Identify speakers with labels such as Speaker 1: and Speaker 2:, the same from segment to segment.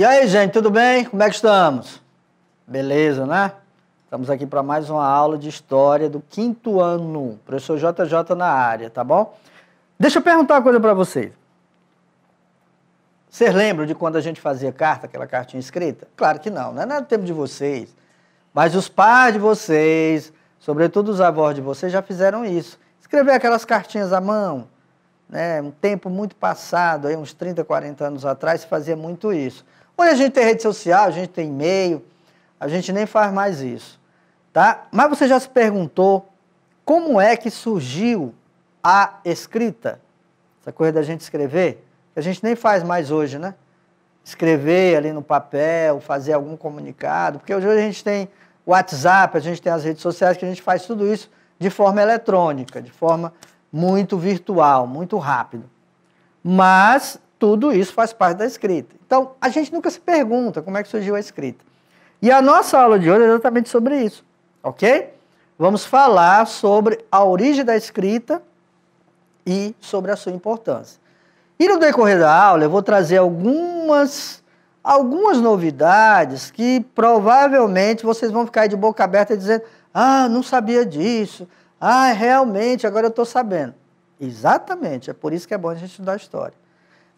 Speaker 1: E aí, gente, tudo bem? Como é que estamos? Beleza, né? Estamos aqui para mais uma aula de História do 5º ano. Professor JJ na área, tá bom? Deixa eu perguntar uma coisa para vocês. Vocês lembram de quando a gente fazia carta, aquela cartinha escrita? Claro que não, não é nada do tempo de vocês. Mas os pais de vocês, sobretudo os avós de vocês, já fizeram isso. Escrever aquelas cartinhas à mão, né? Um tempo muito passado, aí, uns 30, 40 anos atrás, se fazia muito isso. Hoje a gente tem rede social, a gente tem e-mail, a gente nem faz mais isso, tá? Mas você já se perguntou como é que surgiu a escrita? Essa coisa da gente escrever, que a gente nem faz mais hoje, né? Escrever ali no papel, fazer algum comunicado, porque hoje a gente tem o WhatsApp, a gente tem as redes sociais, que a gente faz tudo isso de forma eletrônica, de forma muito virtual, muito rápido. Mas tudo isso faz parte da escrita. Então, a gente nunca se pergunta como é que surgiu a escrita. E a nossa aula de hoje é exatamente sobre isso, ok? Vamos falar sobre a origem da escrita e sobre a sua importância. E no decorrer da aula eu vou trazer algumas novidades que provavelmente vocês vão ficar de boca aberta dizendo: ah, não sabia disso, ah, realmente, agora eu estou sabendo. Exatamente, é por isso que é bom a gente estudar história.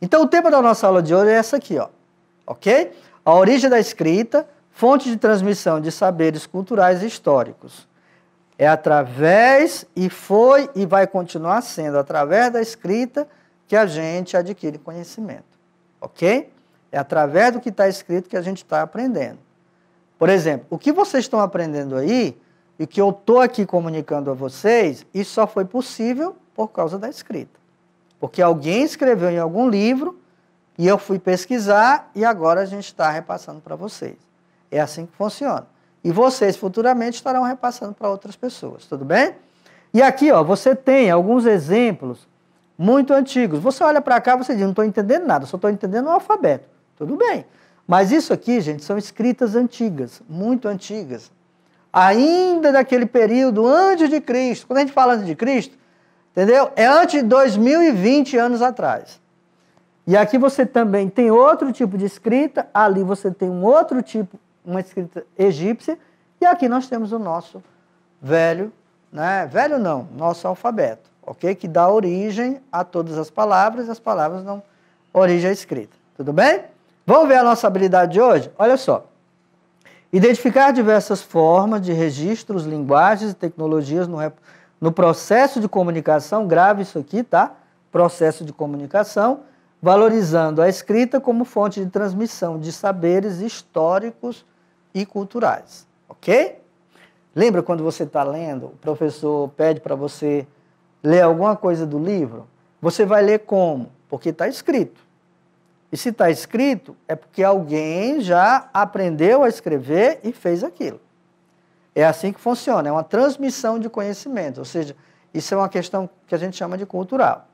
Speaker 1: Então o tema da nossa aula de hoje é essa aqui, ó, ok? A origem da escrita, fonte de transmissão de saberes culturais e históricos. É através, e foi e vai continuar sendo através da escrita que a gente adquire conhecimento, ok? É através do que está escrito que a gente está aprendendo. Por exemplo, o que vocês estão aprendendo aí, e que eu estou aqui comunicando a vocês, isso só foi possível por causa da escrita. Porque alguém escreveu em algum livro, e eu fui pesquisar, e agora a gente está repassando para vocês. É assim que funciona. E vocês futuramente estarão repassando para outras pessoas, tudo bem? E aqui, ó, você tem alguns exemplos muito antigos. Você olha para cá e você diz: não estou entendendo nada, só estou entendendo o alfabeto. Tudo bem. Mas isso aqui, gente, são escritas antigas, muito antigas. Ainda daquele período antes de Cristo. Quando a gente fala antes de Cristo, entendeu? É antes de 2020 anos atrás. E aqui você também tem outro tipo de escrita, ali você tem um outro tipo, uma escrita egípcia, e aqui nós temos o nosso velho, né? Velho não, nosso alfabeto, ok? Que dá origem a todas as palavras dão origem à escrita. Tudo bem? Vamos ver a nossa habilidade de hoje? Olha só. Identificar diversas formas de registros, linguagens e tecnologias no processo de comunicação, grave isso aqui, tá? Processo de comunicação, valorizando a escrita como fonte de transmissão de saberes históricos e culturais, ok? Lembra quando você está lendo, o professor pede para você ler alguma coisa do livro? Você vai ler como? Porque está escrito. E se está escrito, é porque alguém já aprendeu a escrever e fez aquilo. É assim que funciona, é uma transmissão de conhecimento, ou seja, isso é uma questão que a gente chama de cultural.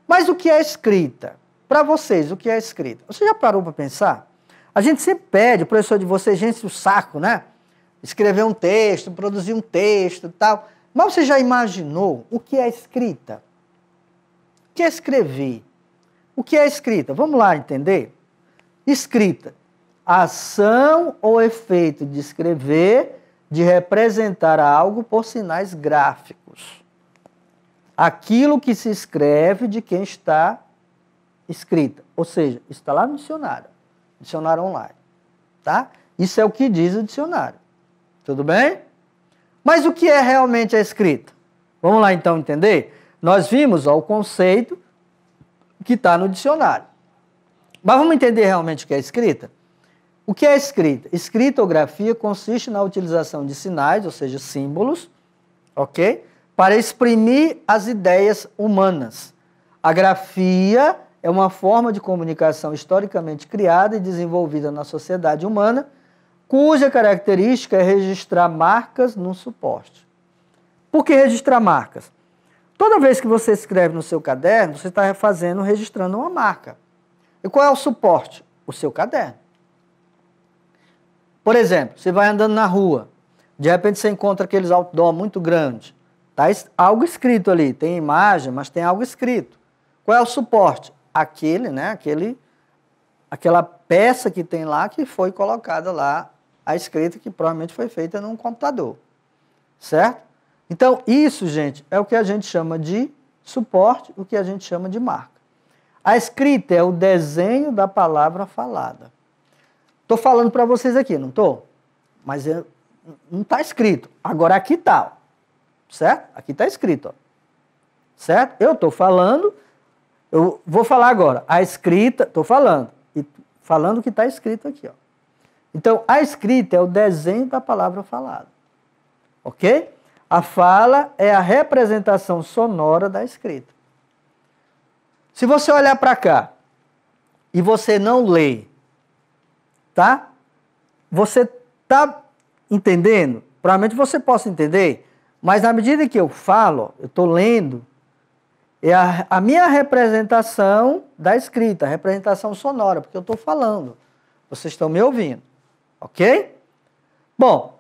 Speaker 1: Mas o que é escrita? Para vocês, o que é escrita? Você já parou para pensar? A gente sempre pede, o professor de vocês enche o saco, né? Escrever um texto, produzir um texto e tal. Mas você já imaginou o que é escrita? O que é escrever? O que é escrita? Vamos lá entender? Escrita. Ação ou efeito de escrever, de representar algo por sinais gráficos. Aquilo que se escreve de quem está escrita. Ou seja, isso está lá no dicionário. Dicionário online. Tá? Isso é o que diz o dicionário. Tudo bem? Mas o que é realmente a escrita? Vamos lá então entender? Nós vimos ó, o conceito que está no dicionário. Mas vamos entender realmente o que é escrita? O que é escrita? Escritografia consiste na utilização de sinais, ou seja, símbolos, ok? Para exprimir as ideias humanas. A grafia é uma forma de comunicação historicamente criada e desenvolvida na sociedade humana, cuja característica é registrar marcas no suporte. Por que registrar marcas? Toda vez que você escreve no seu caderno, você está registrando uma marca. E qual é o suporte? O seu caderno. Por exemplo, você vai andando na rua, de repente você encontra aqueles outdoor muito grandes. Está algo escrito ali, tem imagem, mas tem algo escrito. Qual é o suporte? Aquele aquela peça que tem lá que foi colocada lá, a escrita que provavelmente foi feita num computador, certo? Então, isso, gente, é o que a gente chama de suporte, o que a gente chama de marca. A escrita é o desenho da palavra falada. Estou falando para vocês aqui, não estou? Mas não está escrito. Agora aqui está, certo? Aqui está escrito, ó. Certo? Eu estou falando, eu vou falar agora. A escrita, estou falando, e falando o que está escrito aqui, ó. Então, a escrita é o desenho da palavra falada. Ok? A fala é a representação sonora da escrita. Se você olhar para cá e você não lê, tá? Você está entendendo? Provavelmente você possa entender, mas na medida que eu falo, eu estou lendo, é a minha representação da escrita, a representação sonora, porque eu estou falando. Vocês estão me ouvindo, ok? Bom,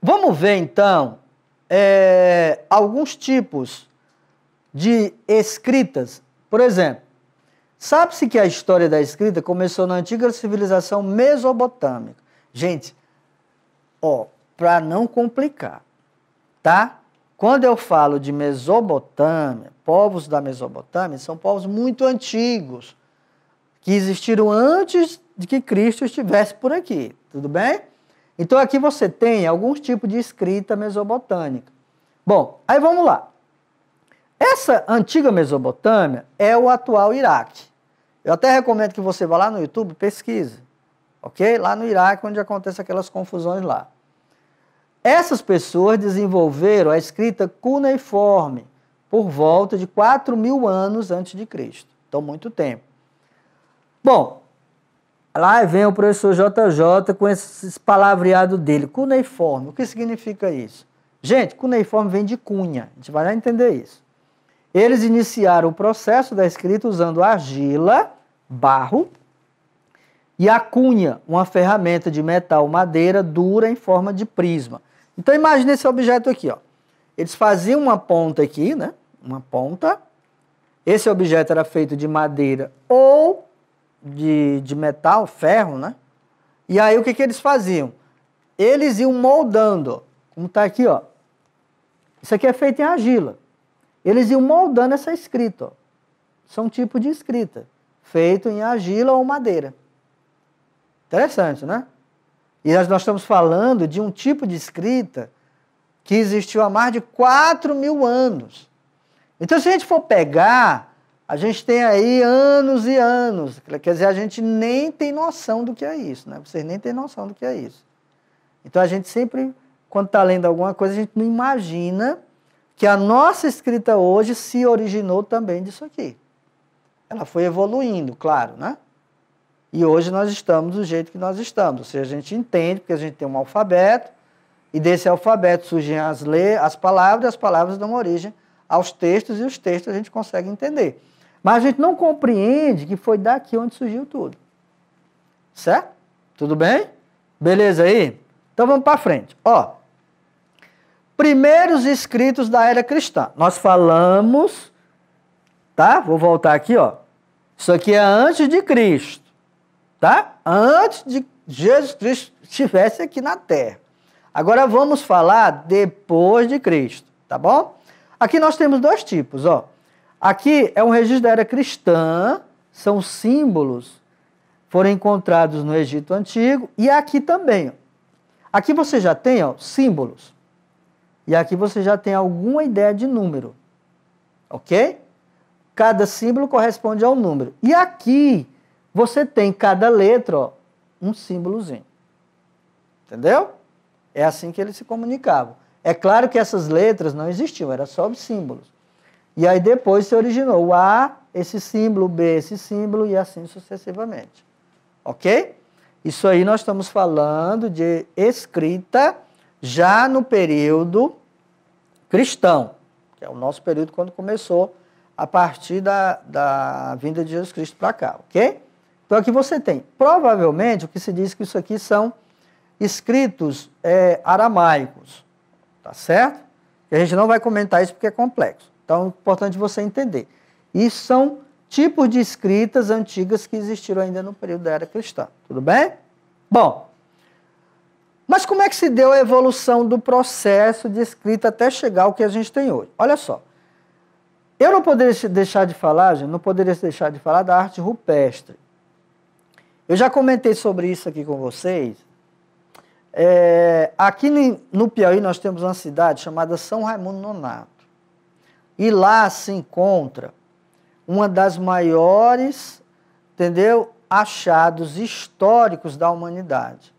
Speaker 1: vamos ver então alguns tipos de escritas. Por exemplo, sabe-se que a história da escrita começou na antiga civilização mesopotâmica. Gente, ó, para não complicar, tá? Quando eu falo de Mesopotâmia, povos da Mesopotâmia, são povos muito antigos, que existiram antes de que Cristo estivesse por aqui, tudo bem? Então aqui você tem alguns tipos de escrita mesopotâmica. Bom, aí vamos lá. Essa antiga Mesopotâmia é o atual Iraque. Eu até recomendo que você vá lá no YouTube e pesquise, ok? Lá no Iraque, onde acontecem aquelas confusões lá. Essas pessoas desenvolveram a escrita cuneiforme por volta de 4.000 anos antes de Cristo. Então, muito tempo. Bom, lá vem o professor JJ com esse palavreado dele, cuneiforme. O que significa isso? Gente, cuneiforme vem de cunha. A gente vai já entender isso. Eles iniciaram o processo da escrita usando argila, barro, e a cunha, uma ferramenta de metal madeira dura em forma de prisma. Então imagine esse objeto aqui, ó. Eles faziam uma ponta aqui, né? Uma ponta. Esse objeto era feito de madeira ou de metal, ferro, né? E aí o que eles faziam? Eles iam moldando, ó, como está aqui, ó. Isso aqui é feito em argila. Eles iam moldando essa escrita, ó. Isso é um tipo de escrita, feito em argila ou madeira. Interessante, né? E nós estamos falando de um tipo de escrita que existiu há mais de 4.000 anos. Então, se a gente for pegar, a gente tem aí anos e anos. Quer dizer, a gente nem tem noção do que é isso, né? Vocês nem têm noção do que é isso. Então, a gente sempre, quando está lendo alguma coisa, a gente não imagina que a nossa escrita hoje se originou também disso aqui. Ela foi evoluindo, claro, né? E hoje nós estamos do jeito que nós estamos. Ou seja, a gente entende, porque a gente tem um alfabeto, e desse alfabeto surgem as palavras, e as palavras dão origem aos textos, e os textos a gente consegue entender. Mas a gente não compreende que foi daqui onde surgiu tudo. Certo? Tudo bem? Beleza aí? Então vamos para frente. Ó, primeiros escritos da era cristã. Nós falamos, tá? Vou voltar aqui, ó. Isso aqui é antes de Cristo. Tá? Antes de Jesus Cristo estivesse aqui na Terra. Agora vamos falar depois de Cristo, tá bom? Aqui nós temos dois tipos, ó. Aqui é um registro da era cristã, são símbolos, foram encontrados no Egito Antigo, e aqui também, ó. Aqui você já tem, ó, símbolos, e aqui você já tem alguma ideia de número, ok? Cada símbolo corresponde a um número. E aqui você tem cada letra, ó, um símbolozinho. Entendeu? É assim que eles se comunicavam. É claro que essas letras não existiam, eram só os símbolos. E aí depois se originou o A, esse símbolo, o B, esse símbolo, e assim sucessivamente. Ok? Isso aí nós estamos falando de escrita já no período cristão, que é o nosso período quando começou a partir da vinda de Jesus Cristo para cá, ok? Então aqui você tem, provavelmente, o que se diz que isso aqui são escritos aramaicos, tá certo? E a gente não vai comentar isso porque é complexo. Então é importante você entender. Isso são tipos de escritas antigas que existiram ainda no período da Era Cristã. Tudo bem? Bom, mas como é que se deu a evolução do processo de escrita até chegar ao que a gente tem hoje? Olha só, eu não poderia deixar de falar, gente, não poderia deixar de falar da arte rupestre. Eu já comentei sobre isso aqui com vocês. Aqui no Piauí nós temos uma cidade chamada São Raimundo Nonato. E lá se encontra uma das maiores, entendeu, achados históricos da humanidade.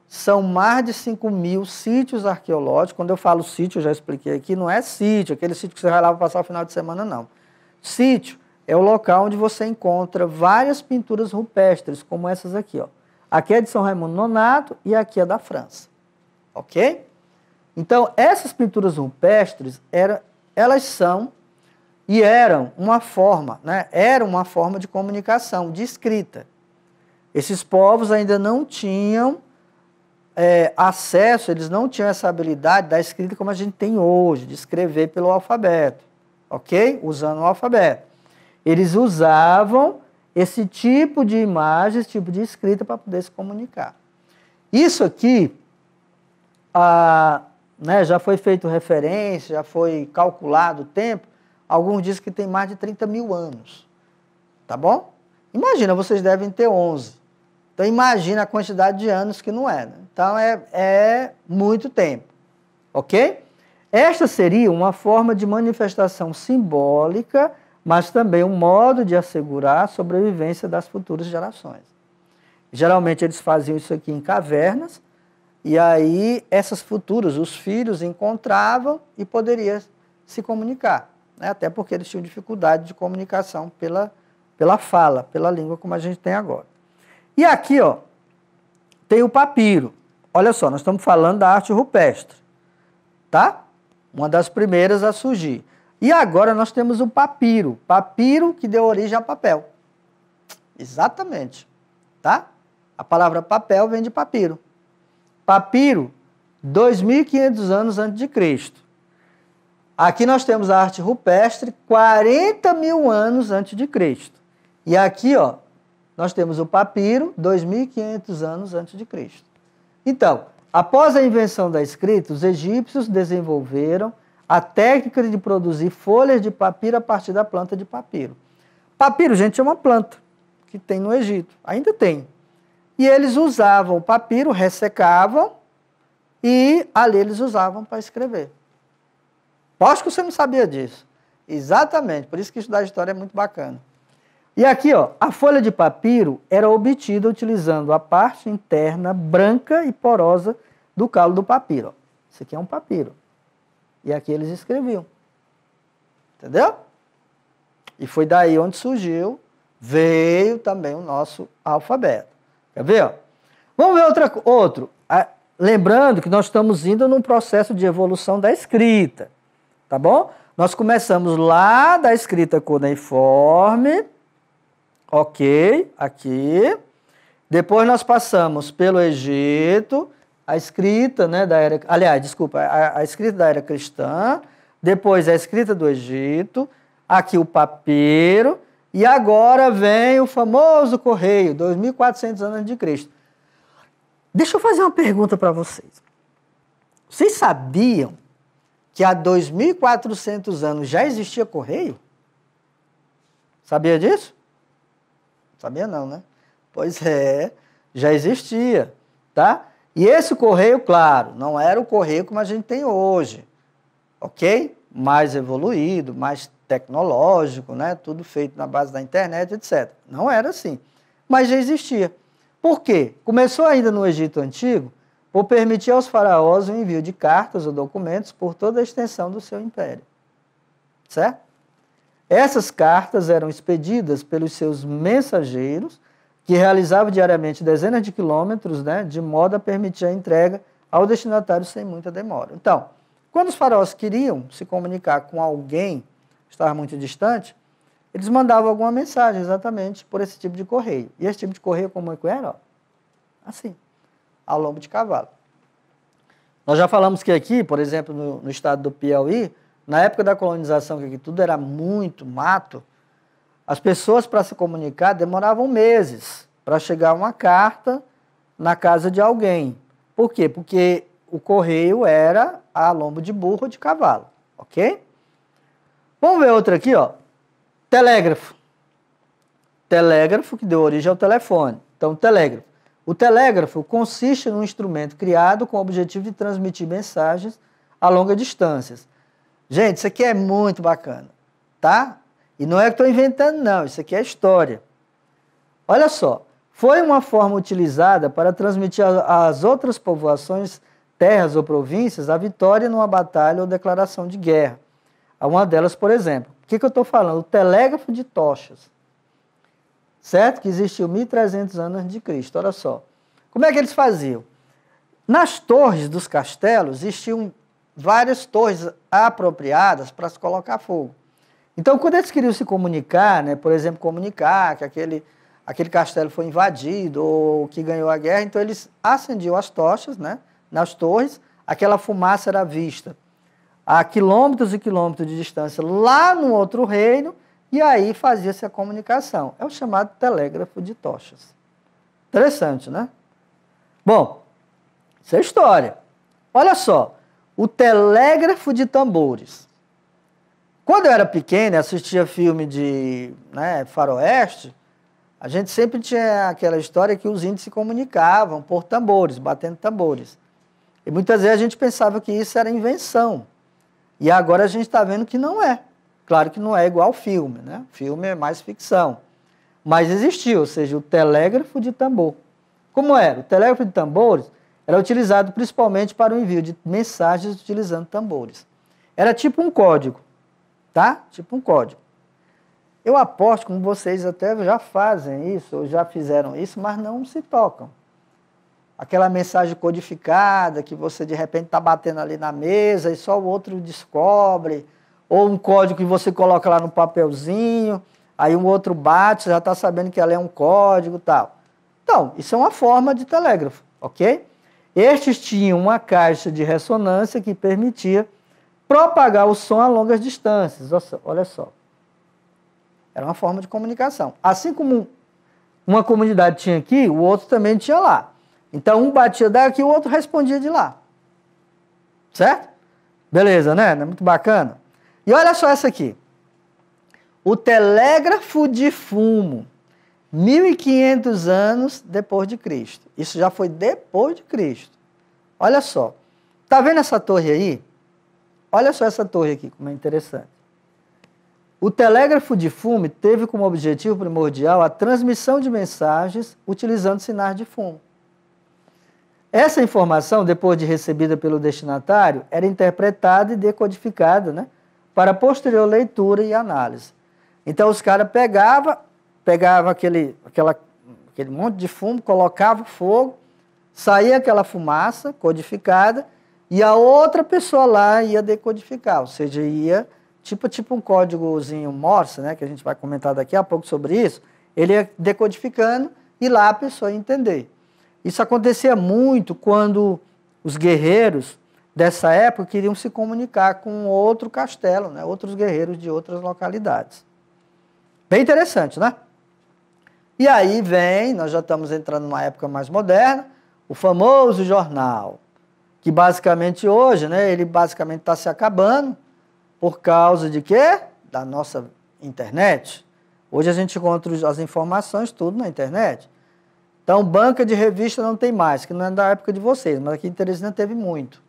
Speaker 1: São mais de 5.000 sítios arqueológicos. Quando eu falo sítio, eu já expliquei aqui, não é sítio, aquele sítio que você vai lá para passar o final de semana, não. Sítio é o local onde você encontra várias pinturas rupestres, como essas aqui, ó. Aqui é de São Raimundo Nonato e aqui é da França. Ok? Então, essas pinturas rupestres, elas são e eram uma forma, né? Era uma forma de comunicação, de escrita. Esses povos ainda não tinham acesso, eles não tinham essa habilidade da escrita como a gente tem hoje, de escrever pelo alfabeto, ok? Usando o alfabeto. Eles usavam esse tipo de imagem, esse tipo de escrita para poder se comunicar. Isso aqui, né, já foi feito referência, já foi calculado o tempo, alguns dizem que tem mais de 30.000 anos, tá bom? Imagina, vocês devem ter 11. Então, imagina a quantidade de anos que não é. Né? Então, é muito tempo. Ok? Esta seria uma forma de manifestação simbólica, mas também um modo de assegurar a sobrevivência das futuras gerações. Geralmente, eles faziam isso aqui em cavernas, e aí essas futuras, os filhos, encontravam e poderiam se comunicar. Né? Até porque eles tinham dificuldade de comunicação pela fala, pela língua, como a gente tem agora. E aqui, ó, tem o papiro. Olha só, nós estamos falando da arte rupestre, tá? Uma das primeiras a surgir. E agora nós temos o papiro. Papiro que deu origem a papel. Exatamente, tá? A palavra papel vem de papiro. Papiro, 2.500 anos antes de Cristo. Aqui nós temos a arte rupestre, 40.000 anos antes de Cristo. E aqui, ó, nós temos o papiro, 2.500 anos antes de Cristo. Então, após a invenção da escrita, os egípcios desenvolveram a técnica de produzir folhas de papiro a partir da planta de papiro. Papiro, gente, é uma planta que tem no Egito, ainda tem. E eles usavam o papiro, ressecavam e ali eles usavam para escrever. Acho que você não sabia disso. Exatamente, por isso que estudar história é muito bacana. E aqui, ó, a folha de papiro era obtida utilizando a parte interna branca e porosa do calo do papiro. Ó. Isso aqui é um papiro. E aqui eles escreviam. Entendeu? E foi daí onde surgiu, veio também o nosso alfabeto. Quer ver? Ó? Vamos ver outro. Lembrando que nós estamos indo num processo de evolução da escrita. Tá bom? Nós começamos lá da escrita cuneiforme. Ok, aqui. Depois nós passamos pelo Egito, a escrita, né, da era... Aliás, desculpa, a escrita da era cristã, depois a escrita do Egito, aqui o papiro, e agora vem o famoso correio, 2.400 anos de Cristo. Deixa eu fazer uma pergunta para vocês. Vocês sabiam que há 2.400 anos já existia correio? Sabia disso? Sabia não, né? Pois é, já existia, tá? E esse correio, claro, não era o correio como a gente tem hoje, ok? Mais evoluído, mais tecnológico, né? Tudo feito na base da internet, etc. Não era assim, mas já existia. Por quê? Começou ainda no Egito Antigo por permitir aos faraós o envio de cartas ou documentos por toda a extensão do seu império, certo? Essas cartas eram expedidas pelos seus mensageiros, que realizavam diariamente dezenas de quilômetros, né, de modo a permitir a entrega ao destinatário sem muita demora. Então, quando os faraós queriam se comunicar com alguém que estava muito distante, eles mandavam alguma mensagem exatamente por esse tipo de correio. E esse tipo de correio, como é que era? Ó, assim, ao lombo de cavalo. Nós já falamos que aqui, por exemplo, no estado do Piauí, na época da colonização, que aqui tudo era muito mato, as pessoas para se comunicar demoravam meses para chegar uma carta na casa de alguém. Por quê? Porque o correio era a lombo de burro ou de cavalo, ok? Vamos ver outra aqui, ó. Telégrafo. Telégrafo que deu origem ao telefone. Então, telégrafo. O telégrafo consiste num instrumento criado com o objetivo de transmitir mensagens a longas distâncias. Gente, isso aqui é muito bacana, tá? E não é que estou inventando, não. Isso aqui é história. Olha só. Foi uma forma utilizada para transmitir às outras povoações, terras ou províncias a vitória numa batalha ou declaração de guerra. Uma delas, por exemplo. O que eu estou falando? O telégrafo de tochas. Certo? Que existiu 1.300 anos antes de Cristo. Olha só. Como é que eles faziam? Nas torres dos castelos existiam várias torres apropriadas para se colocar fogo. Então, quando eles queriam se comunicar, né, por exemplo, comunicar que aquele castelo foi invadido ou que ganhou a guerra, então eles acendiam as tochas, né, nas torres, aquela fumaça era vista a quilômetros e quilômetros de distância lá no outro reino, e aí fazia-se a comunicação. É o chamado telégrafo de tochas. Interessante, né? Bom, isso é história. Olha só, o telégrafo de tambores. Quando eu era pequeno e assistia filme de faroeste, a gente sempre tinha aquela história que os índios se comunicavam por tambores, batendo tambores. E muitas vezes a gente pensava que isso era invenção. E agora a gente está vendo que não é. Claro que não é igual ao filme, né? O filme é mais ficção. Mas existiu, ou seja, o telégrafo de tambor. Como era? O telégrafo de tambores era utilizado principalmente para o envio de mensagens utilizando tambores. Era tipo um código, tá? Tipo um código. Eu aposto que vocês até já fazem isso, ou já fizeram isso, mas não se tocam. Aquela mensagem codificada que você de repente está batendo ali na mesa e só o outro descobre, ou um código que você coloca lá no papelzinho, aí um outro bate, você já está sabendo que ela é um código e tal. Então, isso é uma forma de telégrafo, ok? Estes tinham uma caixa de ressonância que permitia propagar o som a longas distâncias. Olha só. Era uma forma de comunicação. Assim como uma comunidade tinha aqui, o outro também tinha lá. Então, um batia daqui, o outro respondia de lá. Certo? Beleza, né? Não é muito bacana? E olha só essa aqui. O telégrafo de fumo. 1.500 anos depois de Cristo. Isso já foi depois de Cristo. Olha só. Está vendo essa torre aí? Olha só essa torre aqui, como é interessante. O telégrafo de fumo teve como objetivo primordial a transmissão de mensagens utilizando sinais de fumo. Essa informação, depois de recebida pelo destinatário, era interpretada e decodificada, né, para posterior leitura e análise. Então, os caras pegavam aquele monte de fumo, colocavam fogo, saía aquela fumaça codificada e a outra pessoa lá ia decodificar, ou seja, ia tipo um códigozinho Morse, né, que a gente vai comentar daqui a pouco sobre isso, ele ia decodificando e lá a pessoa ia entender. Isso acontecia muito quando os guerreiros dessa época queriam se comunicar com outro castelo, né, outros guerreiros de outras localidades. Bem interessante, né? E aí vem, nós já estamos entrando numa época mais moderna, o famoso jornal, que basicamente hoje, né, ele basicamente está se acabando por causa de quê? Da nossa internet. Hoje a gente encontra as informações tudo na internet. Então, banca de revista não tem mais, que não é da época de vocês, mas aqui em Teresina teve muito.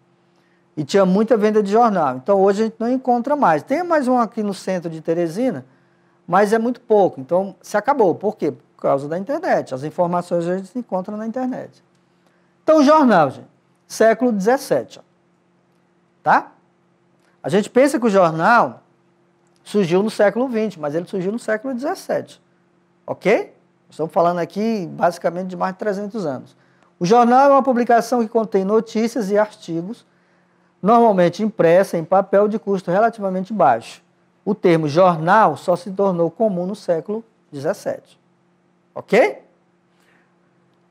Speaker 1: E tinha muita venda de jornal. Então, hoje a gente não encontra mais. Tem mais um aqui no centro de Teresina, mas é muito pouco. Então, se acabou. Por quê? Por causa da internet. As informações a gente encontra na internet. Então, o jornal, gente, século XVII. Tá? A gente pensa que o jornal surgiu no século XX, mas ele surgiu no século XVII. Ok? Estamos falando aqui, basicamente, de mais de 300 anos. O jornal é uma publicação que contém notícias e artigos, normalmente impressa em papel de custo relativamente baixo. O termo jornal só se tornou comum no século XVII. Ok?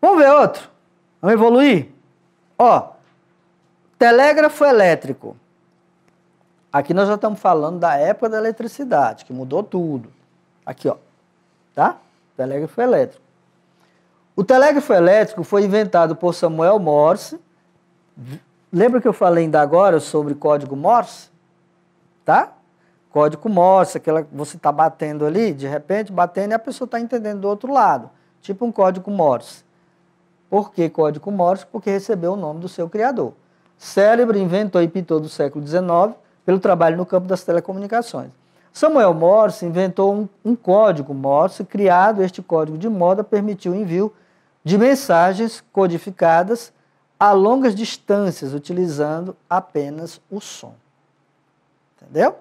Speaker 1: Vamos ver outro. Vamos evoluir? Ó, telégrafo elétrico. Aqui nós já estamos falando da época da eletricidade, que mudou tudo. Aqui, ó. tá? Telégrafo elétrico. O telégrafo elétrico foi inventado por Samuel Morse. Lembra que eu falei ainda agora sobre código Morse? Tá? Código Morse, aquela que você está batendo ali, de repente, batendo e a pessoa está entendendo do outro lado. Tipo um código Morse. Por que código Morse? Porque recebeu o nome do seu criador. Célebre inventor e pintor do século XIX, pelo trabalho no campo das telecomunicações. Samuel Morse inventou um código Morse, criado este código de moda permitiu o envio de mensagens codificadas a longas distâncias, utilizando apenas o som. Entendeu?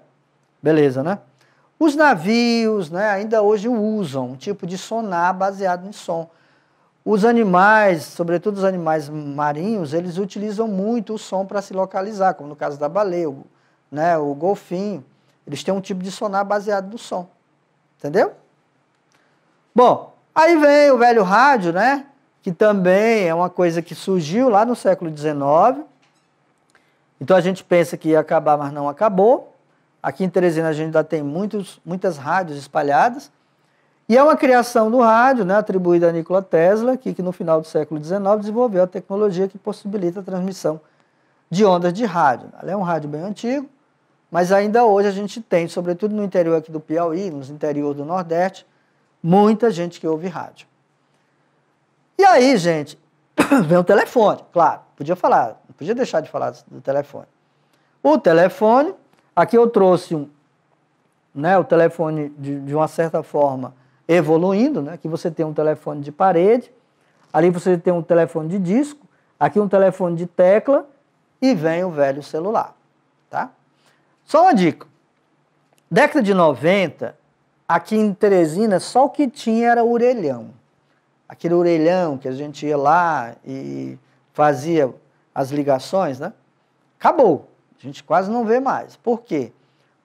Speaker 1: Beleza, né? Os navios, né, ainda hoje usam um tipo de sonar baseado em som. Os animais, sobretudo os animais marinhos, eles utilizam muito o som para se localizar, como no caso da baleia, né, o golfinho. Eles têm um tipo de sonar baseado no som. Entendeu? Bom, aí vem o velho rádio, né? Que também é uma coisa que surgiu lá no século XIX. Então a gente pensa que ia acabar, mas não acabou. Aqui em Teresina a gente ainda tem muitas rádios espalhadas. E é uma criação do rádio, né, atribuída a Nikola Tesla, que no final do século XIX desenvolveu a tecnologia que possibilita a transmissão de ondas de rádio. Ela é um rádio bem antigo, mas ainda hoje a gente tem, sobretudo no interior aqui do Piauí, nos interior do Nordeste, muita gente que ouve rádio. E aí, gente, vem o telefone, claro, podia falar, não podia deixar de falar do telefone. O telefone, aqui eu trouxe o telefone de uma certa forma evoluindo, né? Aqui você tem um telefone de parede, ali você tem um telefone de disco, aqui um telefone de tecla e vem o velho celular, tá? Só uma dica, década de 90, aqui em Teresina, só o que tinha era orelhão. Aquele orelhão que a gente ia lá e fazia as ligações, né? Acabou. A gente quase não vê mais. Por quê?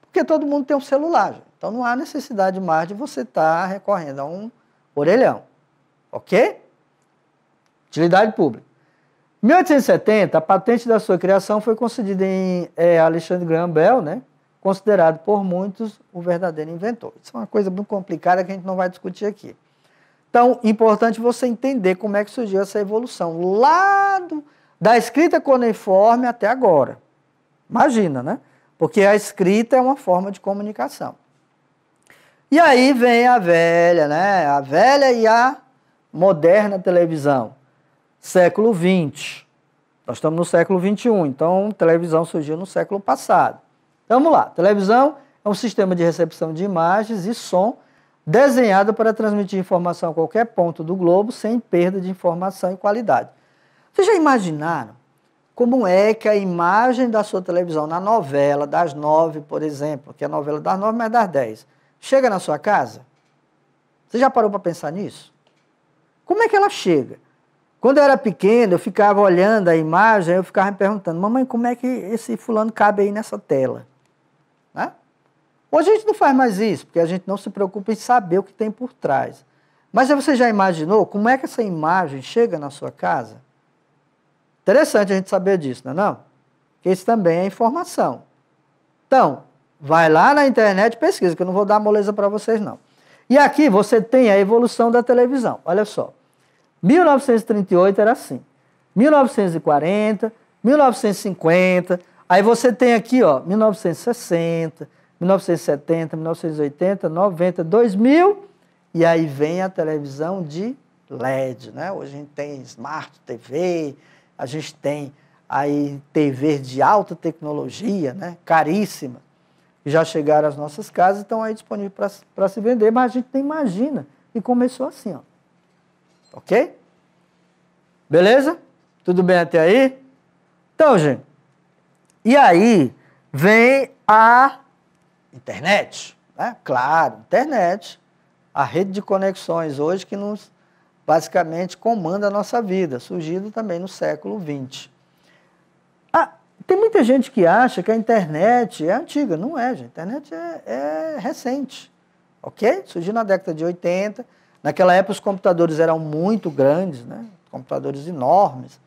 Speaker 1: Porque todo mundo tem um celular, gente. Então não há necessidade mais de você estar recorrendo a um orelhão. Ok? Utilidade pública. Em 1870, a patente da sua criação foi concedida em Alexander Graham Bell, né? Considerado por muitos o verdadeiro inventor. Isso é uma coisa muito complicada que a gente não vai discutir aqui. Então, importante você entender como é que surgiu essa evolução, lá da escrita cuneiforme até agora. Imagina, né? Porque a escrita é uma forma de comunicação. E aí vem a velha, né? A velha e a moderna televisão. Século XX. Nós estamos no século XXI, então a televisão surgiu no século passado. Então, vamos lá. Televisão é um sistema de recepção de imagens e som desenhado para transmitir informação a qualquer ponto do globo sem perda de informação e qualidade. Vocês já imaginaram como é que a imagem da sua televisão na novela das 9, por exemplo, que é a novela das 9, mas das 10, chega na sua casa? Você já parou para pensar nisso? Como é que ela chega? Quando eu era pequeno, eu ficava olhando a imagem, eu ficava me perguntando, mamãe, como é que esse fulano cabe aí nessa tela? Né? Hoje a gente não faz mais isso, porque a gente não se preocupa em saber o que tem por trás. Mas você já imaginou como é que essa imagem chega na sua casa? Interessante a gente saber disso, não é não? Porque isso também é informação. Então, vai lá na internet e pesquisa, que eu não vou dar moleza para vocês, não. E aqui você tem a evolução da televisão. Olha só. 1938 era assim. 1940, 1950, aí você tem aqui, ó, 1960, 1970, 1980, 90, 2000, e aí vem a televisão de LED, né? Hoje a gente tem Smart TV, a gente tem aí TV de alta tecnologia, né? Caríssima, que já chegaram às nossas casas e estão aí disponíveis para se vender, mas a gente nem imagina. E começou assim, ó. Ok? Beleza? Tudo bem até aí? Então, gente, e aí vem a internet, né? Claro, internet, a rede de conexões hoje que basicamente comanda a nossa vida, surgido também no século XX. Tem muita gente que acha que a internet é antiga. Não é, gente. A internet é recente, ok? Surgiu na década de 80. Naquela época os computadores eram muito grandes, né? Computadores enormes,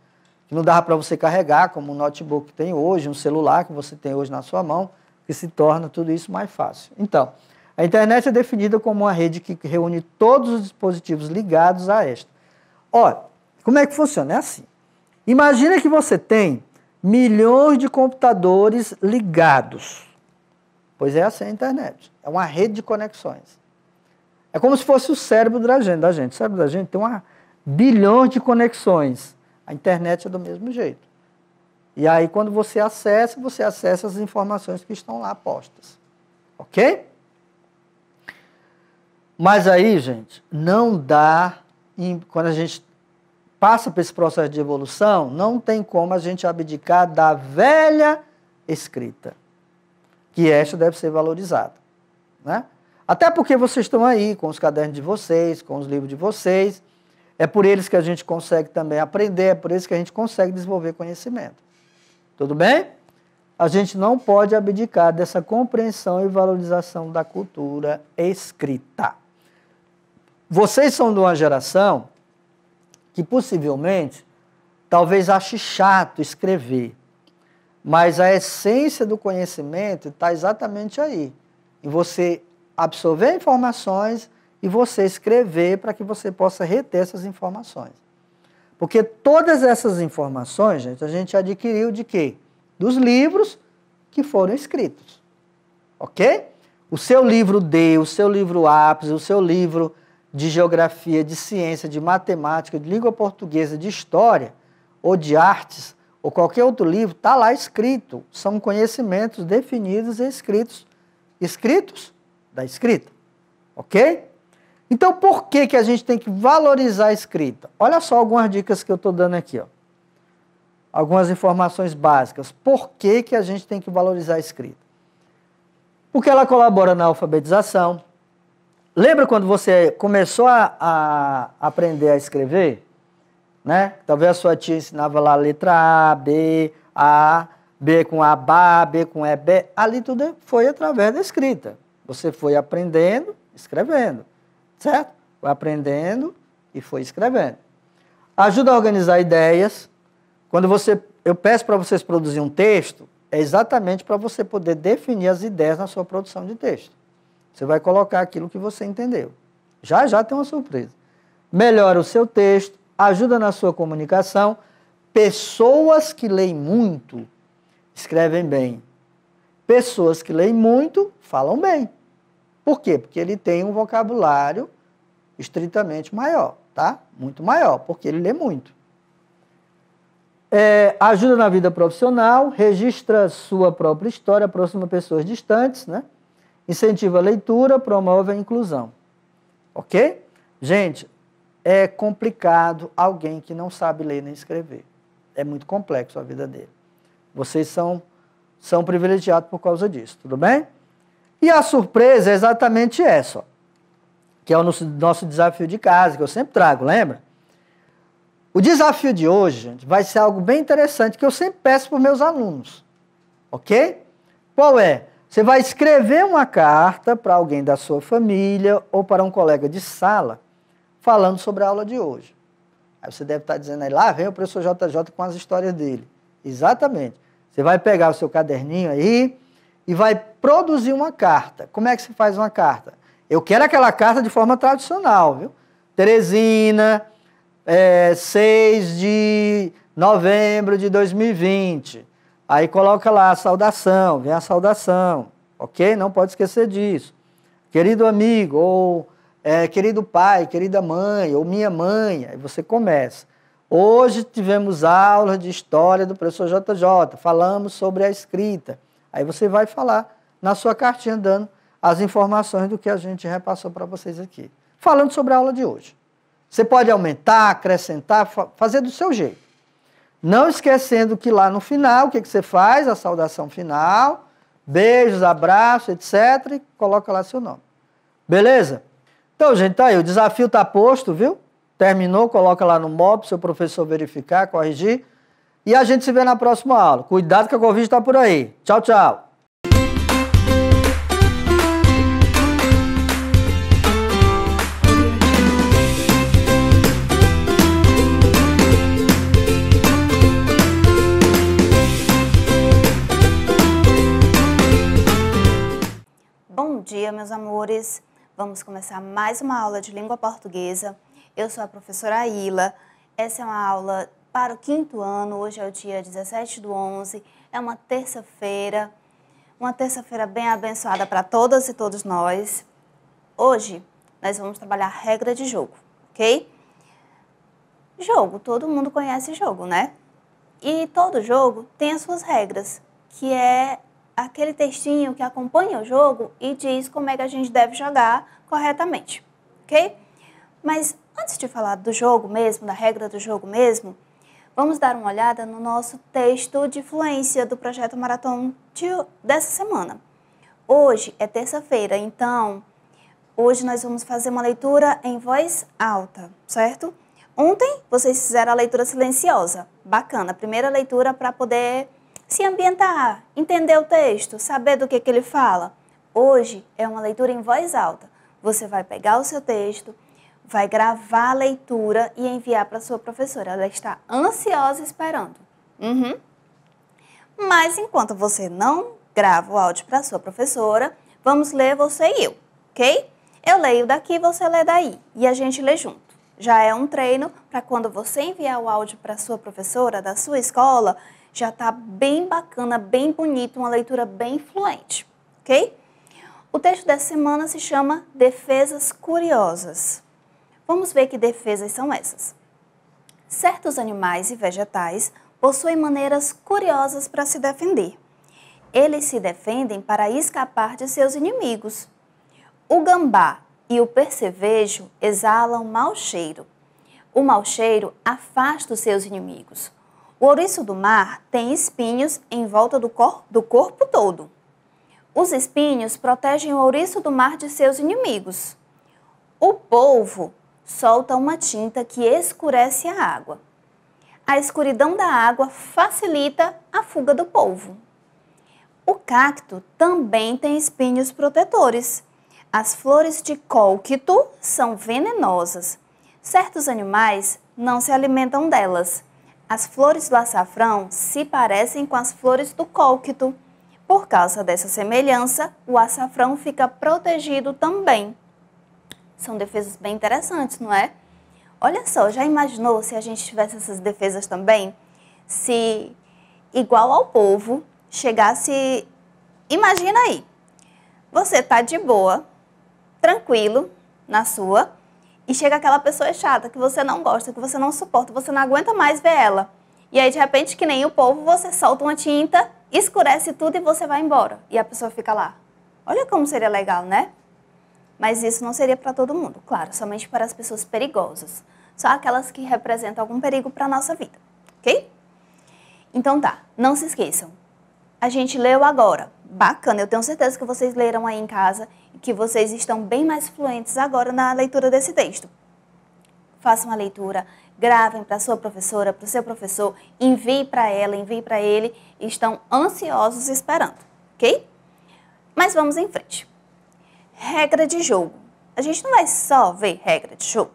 Speaker 1: que não dava para você carregar, como um notebook que tem hoje, um celular que você tem hoje na sua mão, que se torna tudo isso mais fácil. Então, A internet é definida como uma rede que reúne todos os dispositivos ligados a esta. Olha, como é que funciona? É assim. Imagina que você tem milhões de computadores ligados. Pois é assim a internet. É uma rede de conexões. É como se fosse o cérebro da gente. O cérebro da gente tem bilhões de conexões. A internet é do mesmo jeito. E aí, quando você acessa as informações que estão lá postas. Ok? Mas aí, gente, não dá, quando a gente passa por esse processo de evolução, não tem como a gente abdicar da velha escrita, que esta deve ser valorizada, né? Até porque vocês estão aí com os cadernos de vocês, com os livros de vocês, é por eles que a gente consegue também aprender, é por eles que a gente consegue desenvolver conhecimento. Tudo bem? A gente não pode abdicar dessa compreensão e valorização da cultura escrita. Vocês são de uma geração que possivelmente, talvez ache chato escrever, mas a essência do conhecimento está exatamente aí, em você absorver informações e você escrever para que você possa reter essas informações. Porque todas essas informações, gente, a gente adquiriu de quê? Dos livros que foram escritos. Ok? O seu livro D, o seu livro ápice, o seu livro de geografia, de ciência, de matemática, de língua portuguesa, de história, ou de artes, ou qualquer outro livro, está lá escrito. São conhecimentos definidos e escritos da escrita. Ok? Então, por que a gente tem que valorizar a escrita? Olha só algumas dicas que eu estou dando aqui. Ó. Algumas informações básicas. Por que a gente tem que valorizar a escrita? Porque ela colabora na alfabetização. Lembra quando você começou a aprender a escrever? Né? Talvez a sua tia ensinava lá a letra A, B com A, Bá, B com E, B. Ali tudo foi através da escrita. Você foi aprendendo, escrevendo. Certo? Foi aprendendo e foi escrevendo. Ajuda a organizar ideias. Quando eu peço para vocês produzir um texto, é exatamente para você poder definir as ideias na sua produção de texto. Você vai colocar aquilo que você entendeu. Já já tem uma surpresa. Melhora o seu texto, ajuda na sua comunicação. Pessoas que leem muito escrevem bem. Pessoas que leem muito falam bem. Por quê? Porque ele tem um vocabulário estritamente maior, tá? Muito maior, porque ele lê muito. Ajuda na vida profissional, registra sua própria história, aproxima pessoas distantes, né? Incentiva a leitura, promove a inclusão. Ok? Gente, é complicado alguém que não sabe ler nem escrever. É muito complexo a vida dele. Vocês são privilegiados por causa disso, tudo bem? E a surpresa é exatamente essa, ó, que é o nosso desafio de casa, que eu sempre trago, lembra? O desafio de hoje, gente, vai ser algo bem interessante, que eu sempre peço para os meus alunos, ok? Qual é? Você vai escrever uma carta para alguém da sua família ou para um colega de sala, falando sobre a aula de hoje. Aí você deve estar dizendo aí, lá vem o professor JJ com as histórias dele. Exatamente. Você vai pegar o seu caderninho aí e vai produzir uma carta. Como é que se faz uma carta? Eu quero aquela carta de forma tradicional, viu? Teresina, 6 de novembro de 2020. Aí coloca lá a saudação, vem a saudação, ok? Não pode esquecer disso. Querido amigo, ou querido pai, querida mãe, ou minha mãe. Aí você começa. Hoje tivemos aula de história do professor JJ, falamos sobre a escrita. Aí você vai falar na sua cartinha, dando as informações do que a gente repassou para vocês aqui. Falando sobre a aula de hoje. Você pode aumentar, acrescentar, fazer do seu jeito. Não esquecendo que lá no final, o que você faz? A saudação final, beijos, abraços, etc. E coloca lá seu nome. Beleza? Então, gente, tá aí. O desafio está posto, viu? Terminou, coloca lá no MOP, seu professor verificar, corrigir. E a gente se vê na próxima aula. Cuidado que a Covid está por aí. Tchau, tchau.
Speaker 2: Bom dia, meus amores. Vamos começar mais uma aula de língua portuguesa. Eu sou a professora Ila. Essa é uma aula para o 5º ano. Hoje é o dia 17/11. É uma terça-feira bem abençoada para todas e todos nós. Hoje nós vamos trabalhar regra de jogo, ok? Jogo, todo mundo conhece jogo, né? E todo jogo tem as suas regras, que é aquele textinho que acompanha o jogo e diz como é que a gente deve jogar corretamente, ok? Mas antes de falar do jogo mesmo, da regra do jogo mesmo, vamos dar uma olhada no nosso texto de fluência do Projeto Marathon dessa semana. Hoje é terça-feira, então hoje nós vamos fazer uma leitura em voz alta, certo? Ontem vocês fizeram a leitura silenciosa, bacana, primeira leitura para poder se ambientar, entender o texto, saber do que ele fala. Hoje é uma leitura em voz alta. Você vai pegar o seu texto, vai gravar a leitura e enviar para a sua professora. Ela está ansiosa esperando. Mas enquanto você não grava o áudio para a sua professora, vamos ler você e eu, ok? Eu leio daqui, você lê daí e a gente lê junto. Já é um treino para quando você enviar o áudio para a sua professora da sua escola, já está bem bacana, bem bonito, uma leitura bem fluente, ok? O texto dessa semana se chama Defesas Curiosas. Vamos ver que defesas são essas. Certos animais e vegetais possuem maneiras curiosas para se defender. Eles se defendem para escapar de seus inimigos. O gambá e o percevejo exalam mau cheiro. O mau cheiro afasta os seus inimigos. O ouriço do mar tem espinhos em volta do corpo todo. Os espinhos protegem o ouriço do mar de seus inimigos. O polvo solta uma tinta que escurece a água. A escuridão da água facilita a fuga do polvo. O cacto também tem espinhos protetores. As flores de cólquito são venenosas. Certos animais não se alimentam delas. As flores do açafrão se parecem com as flores do cólquito. Por causa dessa semelhança, o açafrão fica protegido também. São defesas bem interessantes, não é? Olha só, já imaginou se a gente tivesse essas defesas também? Se, igual ao polvo, chegasse... Imagina aí, você tá de boa, tranquilo, na sua... E chega aquela pessoa chata que você não gosta, que você não suporta, você não aguenta mais ver ela. E aí, de repente, que nem o polvo, você solta uma tinta, escurece tudo e você vai embora. E a pessoa fica lá. Olha como seria legal, né? Mas isso não seria para todo mundo, claro, somente para as pessoas perigosas. Só aquelas que representam algum perigo para a nossa vida, ok? Então tá, não se esqueçam. A gente leu agora. Bacana, eu tenho certeza que vocês leram aí em casa e que vocês estão bem mais fluentes agora na leitura desse texto. Façam a leitura, gravem para a sua professora, para o seu professor, envie para ela, envie para ele, estão ansiosos esperando, ok? Mas vamos em frente. Regra de jogo. A gente não vai só ver regra de jogo.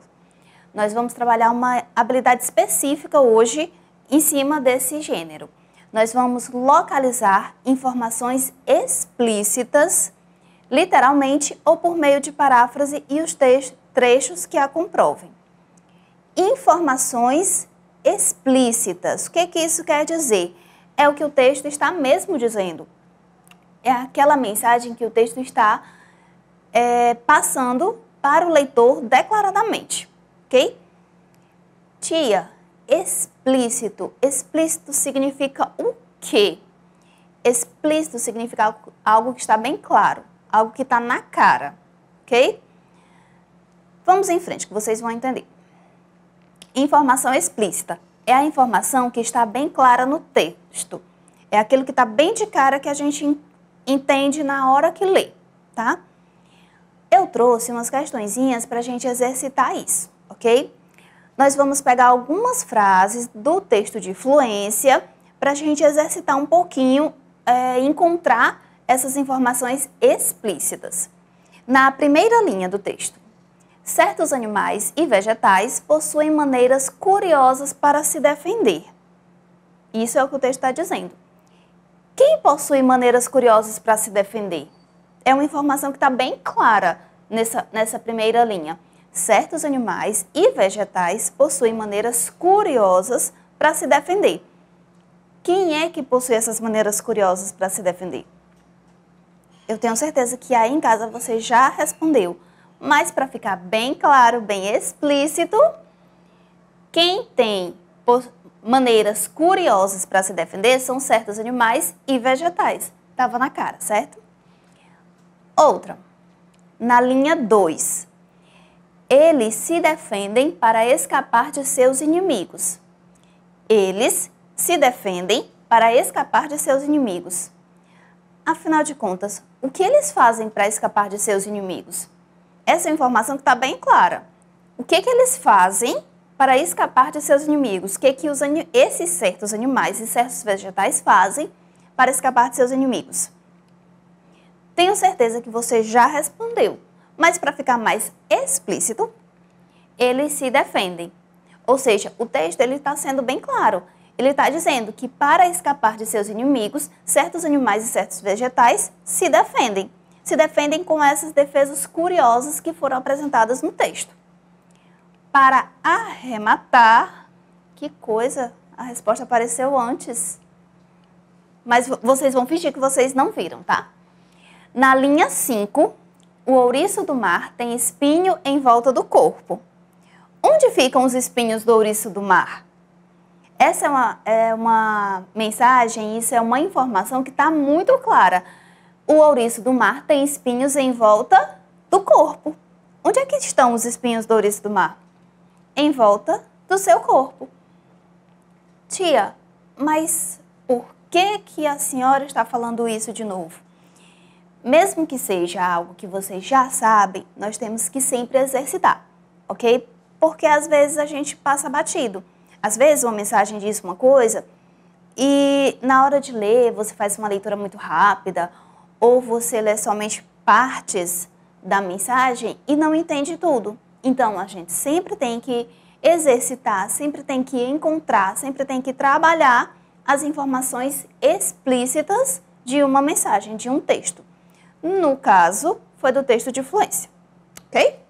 Speaker 2: Nós vamos trabalhar uma habilidade específica hoje em cima desse gênero. Nós vamos localizar informações explícitas, literalmente ou por meio de paráfrase e os trechos que a comprovem. Informações explícitas. O que isso quer dizer? É o que o texto está mesmo dizendo. É aquela mensagem que o texto está passando para o leitor declaradamente, ok? Tia, explícito. Explícito significa o quê? Explícito significa algo que está bem claro, algo que está na cara, ok? Vamos em frente, que vocês vão entender. Informação explícita é a informação que está bem clara no texto. É aquilo que está bem de cara que a gente entende na hora que lê, tá? Eu trouxe umas questõezinhas para a gente exercitar isso, ok? Nós vamos pegar algumas frases do texto de fluência para a gente exercitar um pouquinho, encontrar essas informações explícitas. Na primeira linha do texto, certos animais e vegetais possuem maneiras curiosas para se defender. Isso é o que o texto está dizendo. Quem possui maneiras curiosas para se defender? É uma informação que está bem clara. nessa primeira linha. Certos animais e vegetais possuem maneiras curiosas para se defender. Quem é que possui essas maneiras curiosas para se defender? Eu tenho certeza que aí em casa você já respondeu. Mas para ficar bem claro, bem explícito, quem tem maneiras curiosas para se defender são certos animais e vegetais. Estava na cara, certo? Outra, na linha 2. Eles se defendem para escapar de seus inimigos. Eles se defendem para escapar de seus inimigos. Afinal de contas, o que eles fazem para escapar de seus inimigos? Essa é uma informação que está bem clara. O que eles fazem para escapar de seus inimigos? O que esses certos animais e certos vegetais fazem para escapar de seus inimigos? Tenho certeza que você já respondeu, mas para ficar mais explícito, eles se defendem. Ou seja, o texto está sendo bem claro. Ele está dizendo que para escapar de seus inimigos, certos animais e certos vegetais se defendem. Se defendem com essas defesas curiosas que foram apresentadas no texto. Para arrematar, que coisa, a resposta apareceu antes. Mas vocês vão fingir que vocês não viram, tá? Na linha 5, o ouriço do mar tem espinho em volta do corpo. Onde ficam os espinhos do ouriço do mar? Essa é uma mensagem, isso é uma informação que está muito clara. O ouriço do mar tem espinhos em volta do corpo. Onde é que estão os espinhos do ouriço do mar? Em volta do seu corpo. Tia, mas por que a senhora está falando isso de novo? Mesmo que seja algo que vocês já sabem, nós temos que sempre exercitar, ok? Porque às vezes a gente passa batido. Às vezes uma mensagem diz uma coisa e na hora de ler você faz uma leitura muito rápida ou você lê somente partes da mensagem e não entende tudo. Então a gente sempre tem que exercitar, sempre tem que encontrar, sempre tem que trabalhar as informações explícitas de uma mensagem, de um texto. No caso, foi do texto de fluência, ok?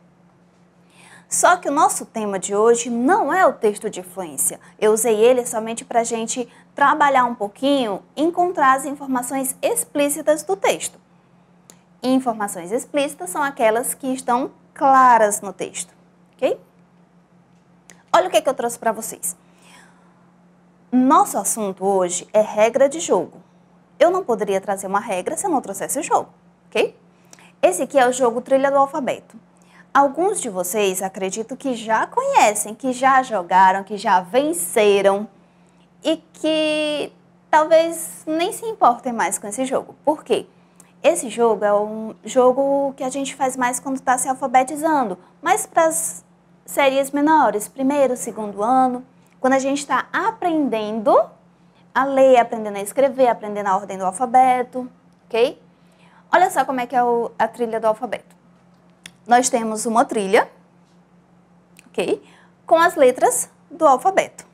Speaker 2: Só que o nosso tema de hoje não é o texto de fluência. Eu usei ele somente para a gente trabalhar um pouquinho, encontrar as informações explícitas do texto. E informações explícitas são aquelas que estão claras no texto, ok? Olha o que eu trouxe para vocês. Nosso assunto hoje é regra de jogo. Eu não poderia trazer uma regra se eu não trouxesse o jogo. Ok? Esse aqui é o jogo Trilha do Alfabeto. Alguns de vocês acredito que já conhecem, que já jogaram, que já venceram e que talvez nem se importem mais com esse jogo. Por quê? Esse jogo é um jogo que a gente faz mais quando está se alfabetizando, mas para as séries menores, primeiro, segundo ano, quando a gente está aprendendo a ler, aprendendo a escrever, aprendendo a ordem do alfabeto, ok? Olha só como é que é a trilha do alfabeto. Nós temos uma trilha, ok? Com as letras do alfabeto.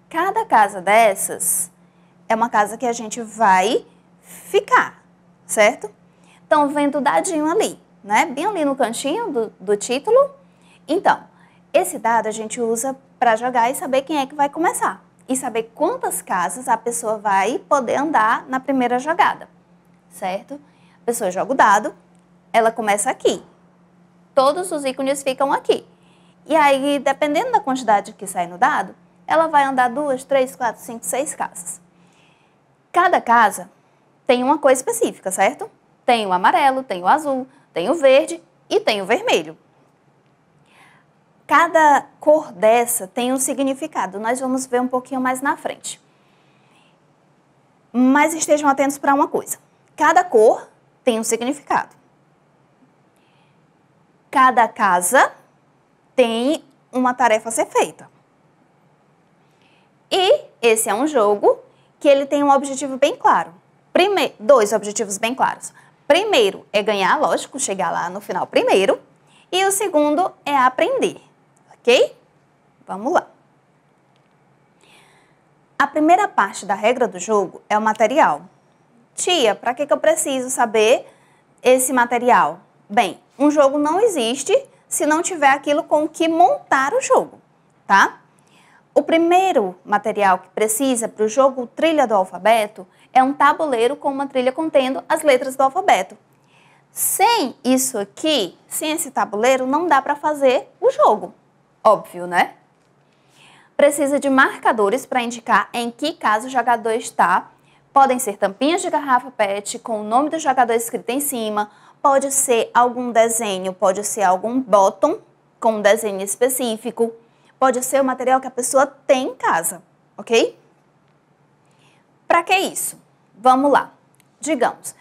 Speaker 2: Cada casa dessas é uma casa que a gente vai ficar, certo? Estão vendo o dadinho ali, né? Bem ali no cantinho do título. Então, esse dado a gente usa para jogar e saber quem é que vai começar. E saber quantas casas a pessoa vai poder andar na primeira jogada, certo? A pessoa joga o dado, ela começa aqui. Todos os ícones ficam aqui. E aí, dependendo da quantidade que sai no dado, ela vai andar 2, 3, 4, 5, 6 casas. Cada casa tem uma cor específica, certo? Tem o amarelo, tem o azul, tem o verde e tem o vermelho. Cada cor dessa tem um significado. Nós vamos ver um pouquinho mais na frente. Mas estejam atentos para uma coisa. Cada cor tem um significado. Cada casa tem uma tarefa a ser feita. E esse é um jogo que ele tem um objetivo bem claro. Dois objetivos bem claros. Primeiro é ganhar, lógico, chegar lá no final primeiro. E o segundo é aprender, ok? Vamos lá. A primeira parte da regra do jogo é o material. Tia, para que eu preciso saber esse material? Bem, um jogo não existe se não tiver aquilo com o que montar o jogo, tá? O primeiro material que precisa para o jogo Trilha do Alfabeto é um tabuleiro com uma trilha contendo as letras do alfabeto. Sem isso aqui, sem esse tabuleiro, não dá para fazer o jogo. Óbvio, né? Precisa de marcadores para indicar em que casa o jogador está. Podem ser tampinhas de garrafa PET com o nome do jogador escrito em cima. Pode ser algum desenho, pode ser algum bottom com um desenho específico. Pode ser o material que a pessoa tem em casa, ok? Para que isso? Vamos lá. Digamos,